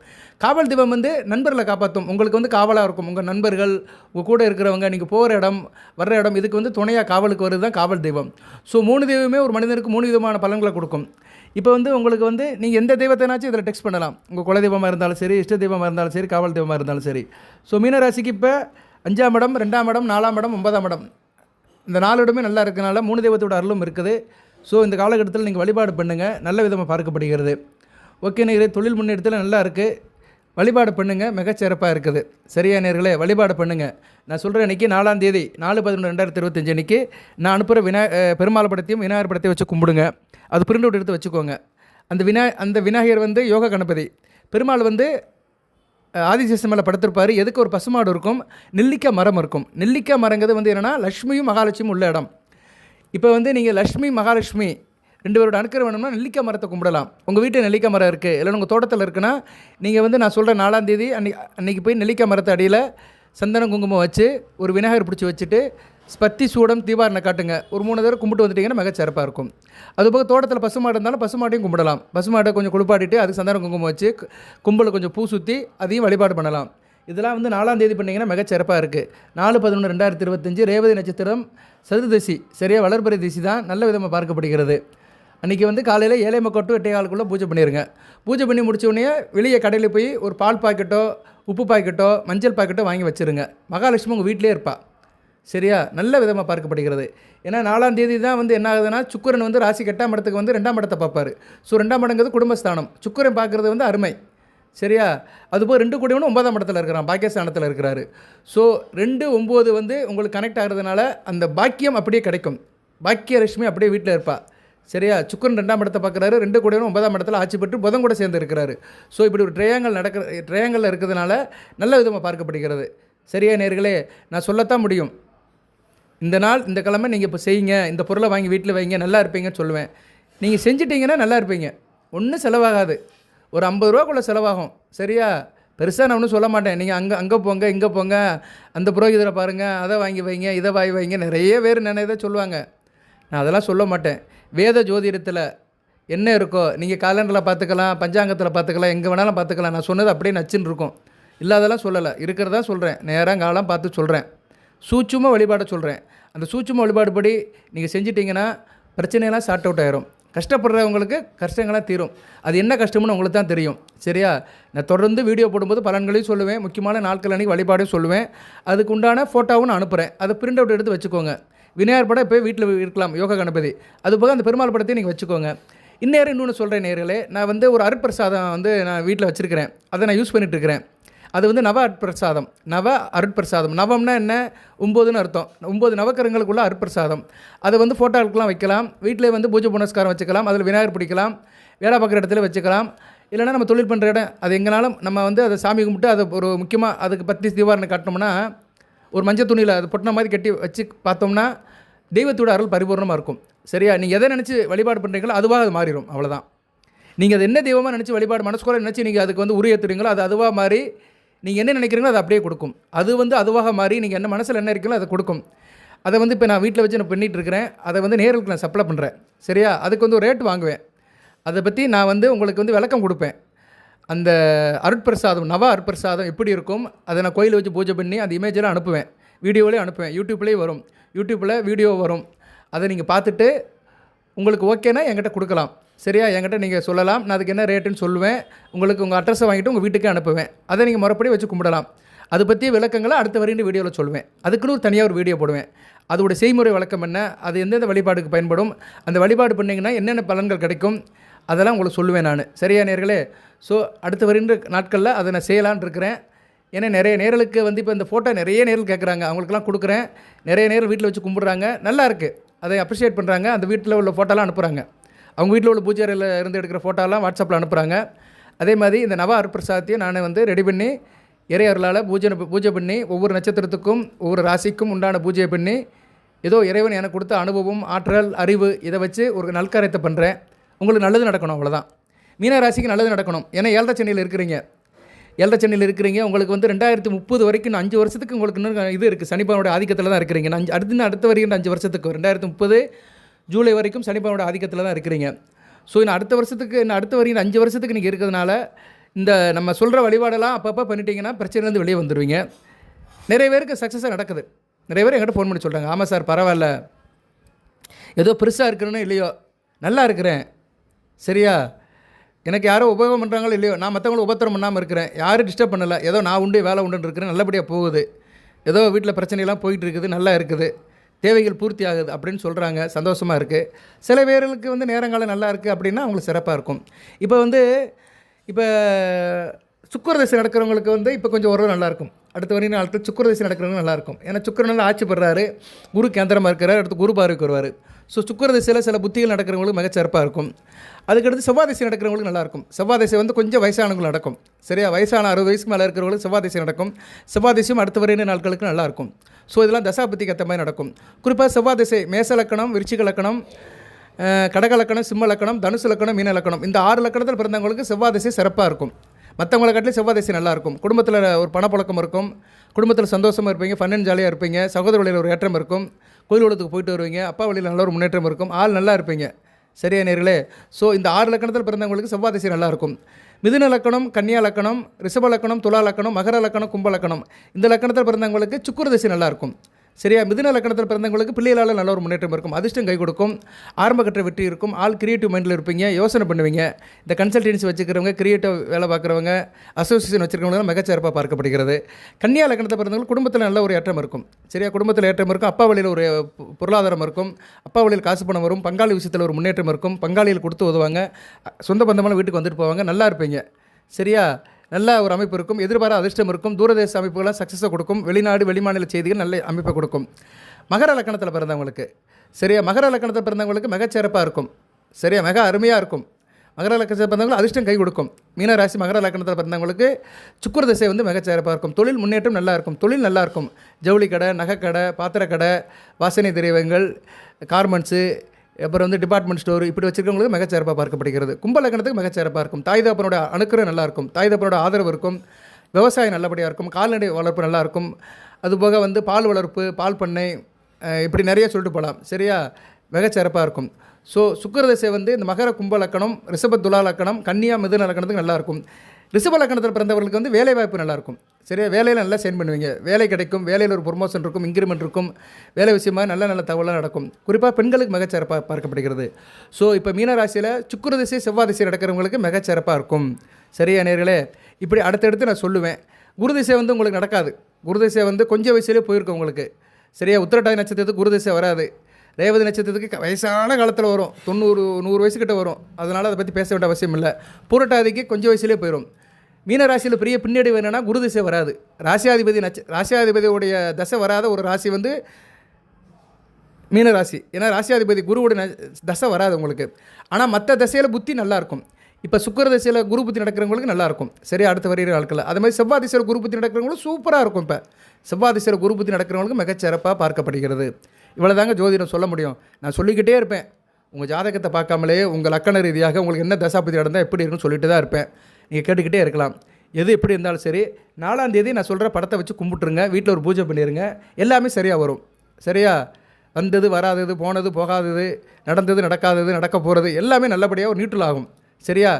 காவல் தெய்வம் வந்து நண்பர்களை காப்பாற்றும். உங்களுக்கு வந்து காவலாக இருக்கும் உங்கள் நண்பர்கள், உங்கள் கூட இருக்கிறவங்க, நீங்கள் போகிற இடம் வர்ற இடம், இதுக்கு வந்து துணையாக காவலுக்கு வருது தான் காவல் தெய்வம். ஸோ 3 தெய்வமே ஒரு மனிதனுக்கு 3 விதமான பலன்களை கொடுக்கும். இப்போ வந்து உங்களுக்கு வந்து நீங்கள் எந்த தெய்வத்தைனாச்சும் இதில் டெக்ஸ்ட் பண்ணலாம். உங்கள் குலதெய்வமாக இருந்தாலும் சரி, இஷ்ட தெய்வமாக இருந்தாலும் சரி, காவல் தெய்வமாக இருந்தாலும் சரி. ஸோ மீனராசிக்கு இப்போ 5ஆம் இடம், 2ஆம் இடம், 4ஆம் இடம், 9ஆம் இடம், இந்த 4 இடமே நல்லா இருக்கனால 3 தெய்வத்தோட அருளும் இருக்குது. ஸோ இந்த காலகட்டத்தில் நீங்கள் வழிபாடு பண்ணுங்கள், நல்ல விதமாக பார்க்கப்படுகிறது. ஓகே நேயர்களே, தொழில் முன்னேற்றத்தில் நல்லா இருக்குது, வழிபாடு பண்ணுங்கள், மிகச்சிறப்பாக இருக்குது. சரியா நேயர்களே, வழிபாடு பண்ணுங்கள். நான் சொல்கிறேன், இன்றைக்கி 4ஆம் தேதி 4/11/2025 அன்றைக்கி நான் அனுப்புகிற பெருமாள் படத்தையும் விநாயகர் படத்தையும் வச்சு கும்பிடுங்க. அது பிரிண்ட் அவுட் எடுத்து வச்சுக்கோங்க. அந்த விநாயகர் வந்து யோக கணபதி, பெருமாள் வந்து ஆதிசேஷன் மேலே படுத்திருப்பார். எதுக்கு ஒரு பசுமாடு இருக்கும், நெல்லிக்காய் மரம் இருக்கும். நெல்லிக்காய் மரங்கிறது வந்து என்னென்னா லக்ஷ்மியும் மகாலட்சுமியும் உள்ள இடம். இப்போ வந்து நீங்கள் லக்ஷ்மி மகாலட்சுமி 2 பேரோட அனுக்கிரம் வேணும்னா நெல்லிக்காய் மரத்தை கும்பிடலாம். உங்கள் வீட்டில் நெல்லிக்காய் மரம் இருக்குது, இல்லை உங்கள் தோட்டத்தில் இருக்குன்னா நீங்கள் வந்து நான் சொல்கிற 4ஆம் தேதி அன்றைக்கி போய் நெல்லிக்காய் மரத்தை அடியில் சந்தனம் குங்குமம் வச்சு ஒரு விநாயகர் பிடிச்சி வச்சுட்டு ஸ்பத்தி சூடம் தீபாரணை காட்டுங்க. ஒரு 3 தடவை கும்பிட்டு வந்துட்டிங்கன்னா மிகச்சிறப்பாக இருக்கும். அதுபோக தோட்டத்தில் பசுமாடு இருந்தாலும் பசுமாட்டையும் கும்பிடலாம். பசுமாட்டை கொஞ்சம் குளிப்பாட்டிட்டு அதுக்கு சந்தனம் குங்குமம் வச்சு கும்பலை கொஞ்சம் பூ சுற்றி அதையும் வழிபாடு பண்ணலாம். இதெல்லாம் வந்து 4ஆம் தேதி பண்ணிங்கன்னா மிகச்சிறப்பாக இருக்குது. 4/11/2025 ரேவதி நட்சத்திரம் சதுர்தசி, சரியாக வளர்பிறை தசி தான் நல்ல விதமாக பார்க்கப்படுகிறது. அன்றைக்கி வந்து காலையில் 7:45 8:15 பூஜை பண்ணிடுங்க. பூஜை பண்ணி முடித்தோடனே வெளியே கடையில் போய் ஒரு பால் பாக்கெட்டோ, உப்பு பாக்கெட்டோ, மஞ்சள் பாக்கெட்டோ வாங்கி வச்சுருங்க. மகாலட்சுமி உங்கள் வீட்டிலே இருப்பாள். சரியா, நல்ல விதமாக பார்க்கப்படுகிறது. ஏன்னா 4ஆம் தேதி தான் வந்து என்ன ஆகுதுன்னா, சுக்கிரன் வந்து ராசிக்கு 8ஆம் இடத்துக்கு வந்து 2ஆம் இடத்தை பார்ப்பார். ஸோ 2ஆம் இடங்கிறது குடும்பஸ்தானம். சுக்கிரன் பார்க்குறது வந்து அருமை. சரியா, அதுபோல் 2 கூடியவனும் 9ஆம் இடத்துல இருக்கிறான், பாக்கியஸ்தானத்தில் இருக்கிறாரு. ஸோ 2 9 வந்து உங்களுக்கு கனெக்ட் ஆகிறதுனால அந்த பாக்கியம் அப்படியே கிடைக்கும். பாக்கியலட்சுமி அப்படியே வீட்டில் இருப்பாள். சரியா, சுக்கிரன் 2ஆம் இடத்தை பார்க்குறாரு, 2 கூடியவனும் 9ஆம் இடத்துல ஆட்சி பெற்று புதன் கூட சேர்ந்து இருக்கிறாரு. ஸோ இப்படி ஒரு ட்ரையாங்கல் இருக்கிறதுனால நல்ல விதமாக பார்க்கப்படுகிறது. சரியா நேயர்களே, நான் சொல்லத்தான் முடியும். இந்த நாள் இந்த கிழமை நீங்கள் இப்போ செய்யுங்க, இந்த பொருளை வாங்கி வீட்டில் வைங்க, நல்லா இருப்பீங்கன்னு சொல்லுவேன். நீங்கள் செஞ்சிட்டிங்கன்னா நல்லா இருப்பீங்க. ஒன்றும் செலவாகாது, ஒரு 50 ரூபாக்குள்ளே செலவாகும். சரியா, பெருசாக நான் ஒன்றும் சொல்ல மாட்டேன். நீங்கள் அங்கே போங்க, இங்கே போங்க, அந்த புரோகிதரை பாருங்கள், அதை வாங்கி வைங்க, இதை வாங்கி வைங்க, நிறைய பேர் நினைதை சொல்லுவாங்க. நான் அதெல்லாம் சொல்ல மாட்டேன். வேத ஜோதிடத்தில் என்ன இருக்கோ நீங்கள் காலண்டரில் பார்த்துக்கலாம், பஞ்சாங்கத்தில் பார்த்துக்கலாம், எங்கே வேணாலும் பார்த்துக்கலாம். நான் சொன்னது அப்படியே நச்சுன்னு இருக்கும், இல்லாதெல்லாம் சொல்லலை, இருக்கிறதா சொல்கிறேன். நேரம் காலம் பார்த்து சொல்கிறேன். சூட்சும வழிபாடை சொல்கிறேன். அந்த சூட்சும வழிபாடுபடி நீங்கள் செஞ்சிட்டிங்கன்னா பிரச்சனையெல்லாம் சார்ட் அவுட் ஆயிரும். கஷ்டப்படுறவங்களுக்கு கஷ்டங்களாக தீரும். அது என்ன கஷ்டம்னு உங்களுக்கு தான் தெரியும். சரியா, நான் தொடர்ந்து வீடியோ போடும்போது பலன்களையும் சொல்லுவேன், முக்கியமான நாட்கள் அன்றைக்கி வழிபாடையும் சொல்லுவேன். அதுக்கு உண்டான ஃபோட்டோவும் நான் அனுப்புகிறேன். அதை பிரிண்ட் அவுட் எடுத்து வச்சுக்கோங்க. விநாயகர் படம் இப்போ வீட்டில் இருக்கலாம், யோக கணபதி, அதுபோக அந்த பெருமாள் படத்தையும் நீங்கள் வச்சுக்கோங்க. இன்னொன்று சொல்கிறேன் நேயர்களே, நான் வந்து ஒரு அருட்பிரசாதம் வந்து நான் வீட்டில் வச்சுருக்கிறேன். அதை நான் யூஸ் பண்ணிகிட்ருக்கிறேன். அது வந்து நவ அருட்பிரசாதம். நவம்னா என்ன, 9ன்னு அர்த்தம். 9 நவக்கரங்களுக்குள்ள அருட்பிரசாதம். அதை வந்து ஃபோட்டோவுக்குலாம் வைக்கலாம். வீட்டிலே வந்து பூஜை புனஸ்காரம் வச்சுக்கலாம். அதில் விநாயகர் பிடிக்கலாம், வேலை பார்க்குற இடத்துல வச்சுக்கலாம். இல்லைனா நம்ம தொழில் பண்ணுற இடம், அது எங்கேனாலும் நம்ம வந்து அதை சாமி கும்பிட்டு அதை ஒரு முக்கியமாக அதுக்கு பற்றி தீபாரணை காட்டினோம்னா, ஒரு மஞ்சள் துணியில் அது பொட்டின மாதிரி கட்டி வச்சு பார்த்தோம்னா தெய்வத்தோட அருள் பரிபூர்ணமாக இருக்கும். சரியா, நீங்கள் எதை நினச்சி வழிபாடு பண்ணுறீங்களோ அதுவாக அது மாறிடும். அவ்வளோதான். நீங்கள் அது என்ன தெய்வமாக நினச்சி வழிபாடு மனசுக்குள்ள நினச்சி நீங்கள் அதுக்கு வந்து உரியத்துறீங்களோ அது அதுவாக மாறி நீங்கள் என்ன நினைக்கிறீங்களோ அதை அப்படியே கொடுக்கும். அது வந்து அதுவாக மாறி நீங்கள் என்ன மனசில் என்ன இருக்கீங்களோ அதை கொடுக்கும். அதை வந்து இப்போ நான் வீட்டில் வச்சு நான் பண்ணிகிட்டு இருக்கிறேன். அதை வந்து நேர்களுக்கு நான் சப்ளை பண்ணுறேன். சரியா, அதுக்கு வந்து ஒரு ரேட் வாங்குவேன். அதை பற்றி நான் வந்து உங்களுக்கு வந்து விளக்கம் கொடுப்பேன். அந்த அருட்பிரசாதம், நவ அருட்பிரசாதம் எப்படி இருக்கும், அதை நான் கோயிலில் வச்சு பூஜை பண்ணி அந்த இமேஜெல்லாம் அனுப்புவேன், வீடியோவிலே அனுப்புவேன். யூடியூப்லேயும் வரும், யூடியூப்பில் வீடியோ வரும். அதை நீங்கள் பார்த்துட்டு உங்களுக்கு ஓகேனா என்கிட்ட கொடுக்கலாம். சரியா, என்கிட்ட நீங்கள் சொல்லலாம், நான் அதுக்கு என்ன ரேட்டுன்னு சொல்லுவேன். உங்களுக்கு உங்கள் அட்ரஸை வாங்கிட்டு உங்கள் வீட்டுக்கே அனுப்புவேன். அதை நீங்கள் முறைப்படி வச்சு கும்பிடலாம். அது பற்றிய விளக்கங்களை அடுத்த வரையும் வீடியோவில் சொல்லுவேன். அதுக்குன்னு ஒரு தனியாக ஒரு வீடியோ போடுவேன். அதோட செய்முறை விளக்கம் என்ன, அது எந்தெந்த வழிபாடுக்கு பயன்படும், அந்த வழிபாடு பண்ணிங்கன்னா என்னென்ன பலன்கள் கிடைக்கும், அதெல்லாம் உங்களுக்கு சொல்லுவேன் நான். சரியா நேயர்களே, ஸோ அடுத்த வருகின்ற நாட்களில் அதை நான் செய்யலான்னு இருக்கிறேன். ஏன்னா நிறைய நேர்களுக்கு வந்து இப்போ இந்த ஃபோட்டோ நிறைய நேரில் கேட்குறாங்க, அவங்களுக்குலாம் கொடுக்குறேன். நிறைய நேரம் வீட்டில் வச்சு கும்பிட்றாங்க, நல்லா இருக்குது, அதை அப்ரிஷியேட் பண்ணுறாங்க. அந்த வீட்டில் உள்ள ஃபோட்டோலாம் அனுப்புகிறாங்க. அவங்க வீட்டில் உள்ள பூஜை அறையில் இருந்து எடுக்கிற ஃபோட்டோலாம் வாட்ஸ்அப்பில் அனுப்புகிறாங்க. அதே மாதிரி இந்த நவ அருட்பிரசாதத்தையும் நான் வந்து ரெடி பண்ணி இறையர்களால் பூஜை பண்ணி ஒவ்வொரு நட்சத்திரத்துக்கும் ஒவ்வொரு ராசிக்கும் உண்டான பூஜையை பண்ணி ஏதோ இறைவன் எனக்கு கொடுத்த அனுபவம், ஆற்றல், அறிவு, இதை வச்சு ஒரு நல்காரியத்தை பண்ணுறேன். உங்களுக்கு நல்லது நடக்கணும், அவ்வளோதான். மீன ராசிக்கு நல்லது நடக்கணும். ஏன்னா 7 சனியில் இருக்கிறீங்க. ஏழரை சனியில் இருக்கிறீங்க. உங்களுக்கு வந்து 2030 வரைக்கும் இன்னும் 5 வருஷத்துக்கு உங்களுக்கு இன்னும் இது இருக்குது. சனிப்பவனோட ஆதிக்கத்தில் தான் இருக்கிறீங்க. அடுத்த வருகின்ற 5 வருஷத்துக்கு 2030 ஜூலை வரைக்கும் சனிப்பவனோட ஆதிக்கத்தில் தான் இருக்கிறீங்க. ஸோ இன்னும் அடுத்த வருகின்ற 5 வருஷத்துக்கு நீங்கள் இருக்கிறதுனால இந்த நம்ம சொல்கிற வழிபாடெல்லாம் அப்பப்போ பண்ணிட்டீங்கன்னா பிரச்சனைலேருந்து வெளியே வந்துடுவீங்க. நிறைய பேருக்கு சக்ஸஸாக நடக்குது. நிறைய பேர் என்கிட்ட ஃபோன் பண்ணி சொல்கிறாங்க, ஆமாம் சார் பரவாயில்ல, ஏதோ பெருசாக இருக்கிறேன்னு இல்லையோ, நல்லா இருக்கிறேன், சரியா, எனக்கு யாரோ உபயோகம் பண்ணுறாங்களோ இல்லையோ, நான் மற்றவங்களும் உபத்திரம் பண்ணாமல் இருக்கிறேன், யாரும் டிஸ்டர்ப் பண்ணலை, ஏதோ நான் உண்டு வேலை உண்டுன்னு இருக்கிறேன், நல்லபடியாக போகுது, ஏதோ வீட்டில் பிரச்சனையெல்லாம் போயிட்டு இருக்குது, நல்லா இருக்குது, தேவைகள் பூர்த்தி ஆகுது அப்படின்னு சொல்கிறாங்க. சந்தோஷமாக இருக்குது. சில பேர்களுக்கு வந்து நேரங்காலம் நல்லா இருக்குது அப்படின்னா அவங்களுக்கு சிறப்பாக இருக்கும். இப்போ சுக்கிர நடக்கிறவங்களுக்கு வந்து இப்போ கொஞ்சம் ஓரளவு நல்லாயிருக்கும். அடுத்த வரையும் நாட்கள் சுக்கிர நடக்கிறவங்க நல்லாயிருக்கும். ஏன்னா சுக்கிரனால் ஆட்சி பெறாரு, குரு கேந்திரமாக இருக்கிறார், அடுத்து குரு பார்வைக்கு வருவார். ஸோ சுக்கிர சில புத்திகள் நடக்கிறவங்களுக்கு மிகச்சிறப்பாக இருக்கும். அதுக்கடுத்து செவ்வாய் நடக்கிறவங்களுக்கு நல்லாயிருக்கும். செவ்வாய் வந்து கொஞ்சம் வயசானவங்களுக்கு நடக்கும். சரியா, வயசான 60 வயசுக்கு மேலே இருக்கிறவங்களுக்கு செவ்வாய் நடக்கும். செவ்வாய் அடுத்த வரையும் நாட்களுக்கு நல்லாயிருக்கும். ஸோ இதெல்லாம் தசாபதிக்கு ஏற்ற மாதிரி நடக்கும். குறிப்பாக செவ்வாய் மேச லக்கணம், விருச்சிக லக்கணம், கடக லக்கணம், சிம்ம லக்கணம், தனுசு லக்கணம், மீன லக்கணம், இந்த 6 லக்கணத்தில் பிறந்தவங்களுக்கு செவ்வாய் சிறப்பாக இருக்கும். மற்றவங்களை காட்டிலும் செவ்வாய் நல்லாயிருக்கும். குடும்பத்தில் ஒரு பணப்பழக்கம் இருக்கும், குடும்பத்தில் சந்தோஷமாக இருப்பீங்க, ஃபன் அண்ட் ஜாலியாக இருப்பீங்க, சகோதர வழியில் ஒரு ஏற்றம் இருக்கும், கோயில் உலகத்துக்கு போயிட்டு வருவீங்க, அப்பா வழியில் நல்ல ஒரு முன்னேற்றம் இருக்கும், ஆள் நல்லா இருப்பீங்க. சரியா நேர்களே? ஸோ இந்த 6 லக்கணத்தில் பிறந்தவங்களுக்கு செவ்வாய் நல்லாயிருக்கும். மிதுன லக்கணம், கன்னியா லக்கணம், ரிஷப லக்கணம், துலா லக்கணம், மகர லக்கணம், கும்ப லக்கணம், இந்த லக்கணத்தில் பிறந்தவங்களுக்கு சுக்கிர திசை நல்லாயிருக்கும். சரியா, மிதுன லக்கணத்தில் பிறந்தவங்களுக்கு பிள்ளைகளால் நல்ல ஒரு முன்னேற்றம் இருக்கும், அதிர்ஷ்டம் கை கொடுக்கும், ஆரம்பகட்ட வெற்றி இருக்கும், ஆள் கிரியேட்டிவ் மைண்டில் இருப்பீங்க, யோசனை பண்ணுவீங்க. இந்த கன்சல்டன்சி வச்சுக்கிறவங்க, கிரியேட்டிவ் வேலை பார்க்குறவங்க, அசோசியேஷன் வச்சுருக்கவங்க மிகச்சிறப்பாக பார்க்கப்படுகிறது. கன்னியா லக்கணத்தில் பிறந்தவங்களுக்கு குடும்பத்தில் நல்ல ஒரு ஏற்றம் இருக்கும். சரியா, குடும்பத்தில் ஏற்றம் இருக்கும், அப்பா வழியில் ஒரு பொருளாதாரம் இருக்கும், அப்பா வழியில் காசு பணம் வரும், பங்காளி விஷயத்தில் ஒரு முன்னேற்றம் இருக்கும், பங்காளியில் கொடுத்து உதவாங்க, சொந்த பந்தமான வீட்டுக்கு வந்துட்டு போவாங்க, நல்லா இருப்பீங்க. சரியா, நல்ல ஒரு அமைப்பு இருக்கும், எதிர்பாராத அதிர்ஷ்டம் இருக்கும், தூரதேச அமைப்புகளாக சக்ஸஸை கொடுக்கும், வெளிநாடு வெளிமாநில செய்திகள் நல்ல அமைப்பை கொடுக்கும். மகர லக்கணத்தில் பிறந்தவங்களுக்கு, சரியா, மகர லக்கணத்தில் பிறந்தவங்களுக்கு மிகச்சிறப்பாக இருக்கும். சரியா, மிக அருமையாக இருக்கும். மகர லக்கணத்தில் பிறந்தவங்களுக்கு அதிர்ஷ்டம் கை கொடுக்கும். மீனராசி மகர லக்கணத்தில் பிறந்தவங்களுக்கு சுக்கிர திசை வந்து மிகச்சிறப்பாக இருக்கும். தொழில் முன்னேற்றம் நல்லா இருக்கும், தொழில் நல்லா இருக்கும். ஜவுளி கடை, நகைக்கடை, பாத்திரக்கடை, வாசனை திரவியங்கள், கார்மெண்ட்ஸு, அப்புறம் வந்து டிபார்ட்மெண்ட் ஸ்டோர், இப்படி வச்சுருக்கவங்களுக்கு மிகச்சிறப்பாக பார்க்கப்படுகிறது. கும்ப லக்கணத்துக்கு மிகச்சிறப்பாக இருக்கும். தாய் தகப்பனோட அணுக்கரம் நல்லாயிருக்கும், தாய் தகப்பனோட ஆதரவு இருக்கும், விவசாயம் நல்லபடியாக இருக்கும், கால்நடை வளர்ப்பு நல்லாயிருக்கும், அதுபோக வந்து பால் வளர்ப்பு, பால் பண்ணை, இப்படி நிறைய சொல்லிட்டு போகலாம். சரியா, மிகச்சிறப்பாக இருக்கும். ஸோ சுக்கிர திசை வந்து இந்த மகர கும்ப லக்கணம், ரிஷப துலா லக்கணம், கன்னியா மிதுன லக்கணத்துக்கு நல்லாயிருக்கும். ரிஷப லக்கணத்தில் பிறந்தவர்களுக்கு வந்து வேலை வாய்ப்பு நல்லாயிருக்கும். சரியா, வேலையில் நல்லா சென்ட் பண்ணுவீங்க, வேலை கிடைக்கும், வேலையில் ஒரு ப்ரொமோஷன் இருக்கும், இன்க்ரிமெண்ட் இருக்கும், வேலை விஷயமாக நல்ல தகவலாக நடக்கும். குறிப்பாக பெண்களுக்கு மிகச்சிறப்பாக பார்க்கப்படுகிறது. ஸோ இப்போ மீனராசியில் சுக்கிர திசை செவ்வாய் திசை நடக்கிறவங்களுக்கு மிகச்சிறப்பாக இருக்கும். சரியா நேர்களே? இப்படி அடுத்தடுத்து நான் சொல்லுவேன். குரு திசை வந்து உங்களுக்கு நடக்காது. குரு திசை வந்து கொஞ்சம் வயசுலேயே போயிருக்கும் உங்களுக்கு. சரியா, உத்திரட்டாதி நட்சத்திரத்துக்கு குரு திசை வராது. ரேவதி நட்சத்திரத்துக்கு வயசான காலத்தில் வரும், 90-100 வயசுக்கிட்ட வரும், அதனால் அதை பற்றி பேச வேண்டிய அவசியம் இல்லை. பூரட்டாதிக்கு கொஞ்சம் வயசுலேயே போயிடும். மீனராசியில் பெரிய பின்னடைவு என்னென்னா குரு திசை வராது. ராசியாதிபதியுடைய தசை வராத ஒரு ராசி வந்து மீனராசி. ஏன்னா ராசியாதிபதி குருவுடைய தசை வராது உங்களுக்கு. ஆனால் மற்ற தசையில் புத்தி நல்லாயிருக்கும். இப்போ சுக்கிர திசையில் குரு புத்தி நடக்கிறவங்களுக்கு நல்லாயிருக்கும். சரியா, அடுத்த வருகிற நாட்களில் அது மாதிரி செவ்வாய் திசையில் குரு புத்தி நடக்கிறவங்களும் சூப்பராக இருக்கும். இப்போ செவ்வாய் திசையில் குரு புத்தி நடக்கிறவங்களுக்கு மிகச்சிறப்பாக பார்க்கப்படுகிறது. இவ்வளோ தாங்க ஜோதிடம் சொல்ல முடியும். நான் சொல்லிக்கிட்டே இருப்பேன். உங்கள் ஜாதகத்தை பார்க்காமலே உங்கள் லக்கண ரீதியாக உங்களுக்கு என்ன தசாபதி நடந்தால் எப்படி இருக்குன்னு சொல்லிட்டு தான் இருப்பேன். நீங்கள் கேட்டுக்கிட்டே இருக்கலாம். எது எப்படி இருந்தாலும் சரி, 4ஆம் தேதி நான் சொல்கிற படத்தை வச்சு கும்பிட்டுருங்க, வீட்டில் ஒரு பூஜை பண்ணிடுங்க, எல்லாமே சரியாக வரும். சரியா, வந்தது வராதது, போனது போகாதது, நடந்தது நடக்காதது, நடக்க போகிறது எல்லாமே நல்லபடியாக ஒரு நியூட்ரல் ஆகும். சரியா,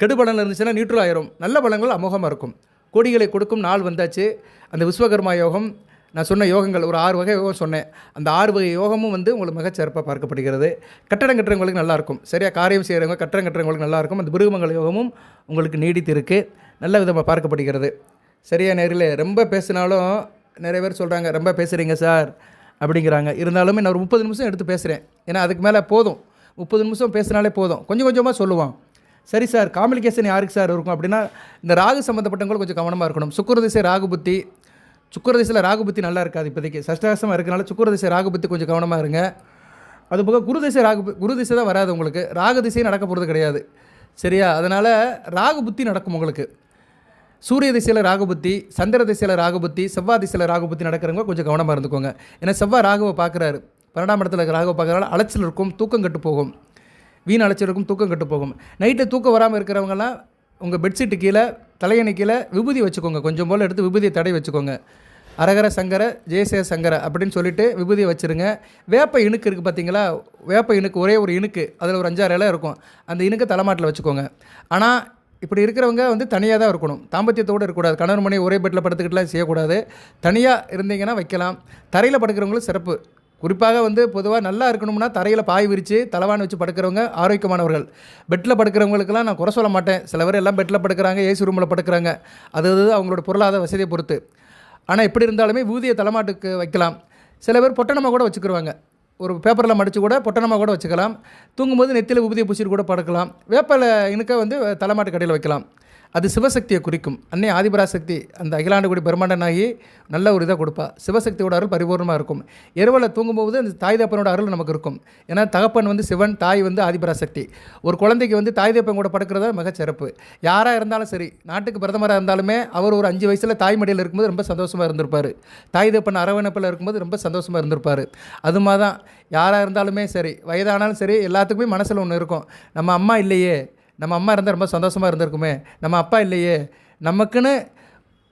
கெடுபலன் இருந்துச்சுன்னா நியூட்ரல் ஆயிரும். நல்ல பலன்கள் அமோகமாக இருக்கும். கோடிகளை கொடுக்கும் நாள் வந்தாச்சு. அந்த விஸ்வகர்மா யோகம், நான் சொன்ன யோகங்கள் ஒரு 6 வகை யோகம் சொன்னேன். அந்த 6 வகை யோகமும் வந்து உங்களுக்கு மிகச்சிறப்பாக பார்க்கப்படுகிறது. கட்டடம் கட்டுறவங்களுக்கு நல்லாயிருக்கும். சரியா, காரியம் செய்கிறவங்க கட்டடம் கட்டுறவங்களுக்கு நல்லாயிருக்கும். அந்த பிருகமங்கல யோகமும் உங்களுக்கு நீடித்து இருக்குது, நல்ல விதமாக பார்க்கப்படுகிறது. சரியா நேரில் ரொம்ப பேசினாலும் நிறைய பேர் சொல்கிறாங்க ரொம்ப பேசுகிறீங்க சார் அப்படிங்கிறாங்க. இருந்தாலுமே நான் ஒரு 30 நிமிஷம் எடுத்து பேசுகிறேன். ஏன்னா அதுக்கு மேலே போதும், 30 நிமிஷம் பேசினாலே போதும். கொஞ்சம் கொஞ்சமாக சொல்லுவான். சரி சார், காம்ப்ளிகேஷன் யாருக்கு சார் இருக்கும் அப்படின்னா இந்த ராகு சம்மந்தப்பட்டவங்களும் கொஞ்சம் கவனமாக இருக்கணும். சுக்கிர திசை ராகு புத்தி, சுக்கிர திசையில் ராகு புத்தி நல்லா இருக்காது இப்போதைக்கு, சஷ்டாசமாக இருக்கனால சுக்கிர திசை ராகு புத்தி கொஞ்சம் கவனமாக இருங்க. அதுபோக குரு திசை தான் வராது உங்களுக்கு, ராகு திசையும் நடக்க போகிறது கிடையாது. சரியா, அதனால் ராகு புத்தி நடக்கும் உங்களுக்கு. சூரிய திசையில் ராகு புத்தி, சந்திர திசையில் ராகு புத்தி, செவ்வாய் திசையில் ராகு புத்தி நடக்கிறவங்க கொஞ்சம் கவனமாக இருந்துக்கோங்க. ஏன்னா செவ்வாய் ராகுவை பார்க்குறாரு, 12ஆம் இடத்துல ராகுவை பார்க்குறதுனால அலைச்சல் இருக்கும், தூக்கம் கெட்டு போகும், வீண் அலைச்சல் இருக்கும், தூக்கம் கெட்டு போகும். நைட்டு தூக்கம் வராமல் இருக்கிறவங்கலாம் உங்கள் பெட்ஷீட்டு கீழே தலையணை கீழே விபூதி வச்சுக்கோங்க. கொஞ்சம் போல் எடுத்து விபூதியை தடவி வச்சுக்கோங்க. அரகர சங்கர ஜெயசே சங்கர அப்படின்னு சொல்லிவிட்டு விபூதியை வச்சுருங்க. வேப்ப இணுக்கு இருக்குது பார்த்தீங்களா, வேப்ப இணுக்கு ஒரே ஒரு இணுக்கு, அதில் ஒரு 5-6 இலை இருக்கும். அந்த இணுக்கை தலைமாட்டில் வச்சுக்கோங்க. ஆனால் இப்படி இருக்கிறவங்க வந்து தனியாக தான் இருக்கணும், தாம்பத்தியத்தோடு இருக்கக்கூடாது. கணவன் மனைவி ஒரே பெட்டில் படுத்துக்கிட்டுலாம் செய்யக்கூடாது. தனியாக இருந்தீங்கன்னா வைக்கலாம். தரையில் படுக்கிறவங்களும் சிறப்பு. குறிப்பாக வந்து பொதுவாக நல்லா இருக்கணும்னா தரையில் பாய் விரித்து தலைவாணி வச்சு படுக்கிறவங்க ஆரோக்கியமானவர்கள். பெட்டில் படுக்கிறவங்களுக்கெல்லாம் நான் குறை சொல்ல மாட்டேன். சில பேர் எல்லாம் பெட்டில் படுக்கிறாங்க, ஏசி ரூமில் படுக்கிறாங்க. அது அவங்களோட பொருளாதார வசதியை பொறுத்து. ஆனால் எப்படி இருந்தாலுமே விபூதியை தலைமாட்டுக்கு வைக்கலாம். சில பேர் பொட்டணமாக கூட வச்சுக்கிடுவாங்க. ஒரு பேப்பரில் மடித்து கூட பொட்டணமாக கூட வச்சுக்கலாம். தூங்கும்போது நெத்தியில் விபூதியை பூசிட்டு கூட படுக்கலாம். வேப்பலை இணுக்க வந்து தலைமாட்டு கடையில் வைக்கலாம். அது சிவசக்தியை குறிக்கும். அன்னை ஆதிபராசக்தி அந்த அகிலாண்டு கூடி பெருமாண்டனாகி நல்ல ஒரு இதை கொடுப்பா. சிவசக்தியோட அருள் பரிபூர்ணமாக இருக்கும். இரவில் தூங்கும்போது அந்த தாய் தப்பனோட அருள் நமக்கு இருக்கும். ஏன்னா தகப்பன் வந்து சிவன், தாய் வந்து ஆதிபராசக்தி. ஒரு குழந்தைக்கு வந்து தாய் தப்பன் கூட படுக்கிறதா மிகச்சிறப்பு. யாராக இருந்தாலும் சரி, நாட்டுக்கு பிரதமராக இருந்தாலுமே அவர் ஒரு 5 வயசில் தாய் மடியில் இருக்கும்போது ரொம்ப சந்தோஷமாக இருந்திருப்பார். தாய் தப்பன் அரவணைப்பில் இருக்கும்போது ரொம்ப சந்தோஷமாக இருந்திருப்பார். அது மாதிரி தான் யாராக இருந்தாலுமே சரி, வயதானாலும் சரி, எல்லாத்துக்குமே மனசில் ஒன்று இருக்கும். நம்ம அம்மா இல்லையே, நம்ம அம்மா இருந்தால் ரொம்ப சந்தோஷமாக இருந்திருக்குமே, நம்ம அப்பா இல்லையே, நமக்குன்னு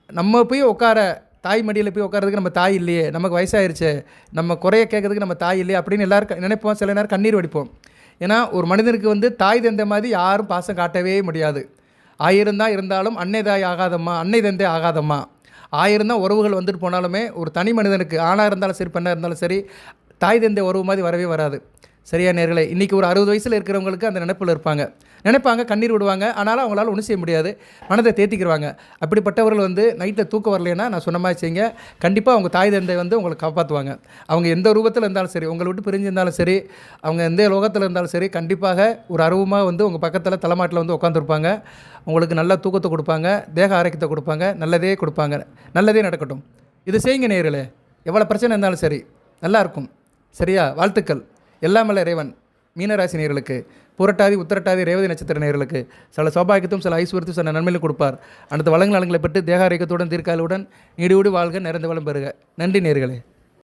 நம்ம போய் உட்கார தாய் மடியில் போய் உட்காரதுக்கு நம்ம தாய் இல்லையே, நமக்கு வயசாயிருச்சு, நம்ம குறைய கேட்கறதுக்கு நம்ம தாய் இல்லையே அப்படின்னு எல்லோரும் நினைப்போம். சில நேரம் கண்ணீர் வடிப்போம். ஏன்னா ஒரு மனிதனுக்கு வந்து தாய் தந்தை மாதிரி யாரும் பாசம் காட்டவே முடியாது. 1000 தான் இருந்தாலும் அன்னை தாய் ஆகாதம்மா, அன்னை தந்தை ஆகாதம்மா. 1000 தான் உறவுகள் வந்துட்டு போனாலுமே ஒரு தனி மனிதனுக்கு ஆணாக இருந்தாலும் சரி, பெண்ணாக இருந்தாலும் சரி, தாய் தந்தை உறவு மாதிரி வரவே வராது. சரியா நேர்களே, இன்றைக்கி ஒரு 60 வயசில் இருக்கிறவங்களுக்கு அந்த நினைப்பில் நினைப்பாங்க, கண்ணீர் விடுவாங்க. ஆனாலும் அவங்களால ஒன்றும் செய்ய முடியாது, மனதை தேத்திக்கிடுவாங்க. அப்படிப்பட்டவர்கள் வந்து நைட்டில் தூக்கம் வரலைன்னா நான் சொன்ன மாதிரி செய்யுங்க. கண்டிப்பாக அவங்க தாய் தந்தை வந்து உங்களை காப்பாற்றுவாங்க. அவங்க எந்த ரூபத்தில் இருந்தாலும் சரி, உங்களை விட்டு பிரிஞ்சிருந்தாலும் சரி, அவங்க எந்த லோகத்தில் இருந்தாலும் சரி, கண்டிப்பாக ஒரு அருவமாக வந்து உங்கள் பக்கத்தில் தலைமாட்டில் வந்து உட்காந்துருப்பாங்க. உங்களுக்கு நல்ல தூக்கத்தை கொடுப்பாங்க, தேக ஆரோக்கியத்தை கொடுப்பாங்க, நல்லதே கொடுப்பாங்க. நல்லதே நடக்கட்டும். இது செய்யுங்க நேயர்களே. எவ்வளோ பிரச்சனை இருந்தாலும் சரி, நல்லாயிருக்கும். சரியா? வாழ்த்துக்கள். எல்லாம் வல்ல இறைவன் மீனராசி நேயர்களுக்கு, புரட்டாதி உத்திரட்டாதி ரேவதி நட்சத்திர நேயர்களுக்கு சில சௌபாகியத்தும் சில ஐஸ்வர்யத்தும் சில நன்மையிலும் கொடுப்பார். அடுத்த வளங்களை பெற்று தேக ஆரோக்கியத்துடன் தீர்க்காலுடன் நீடியோடு வாழ்க, நிறைந்த வளம் பெறுக. நன்றி நேயர்களே.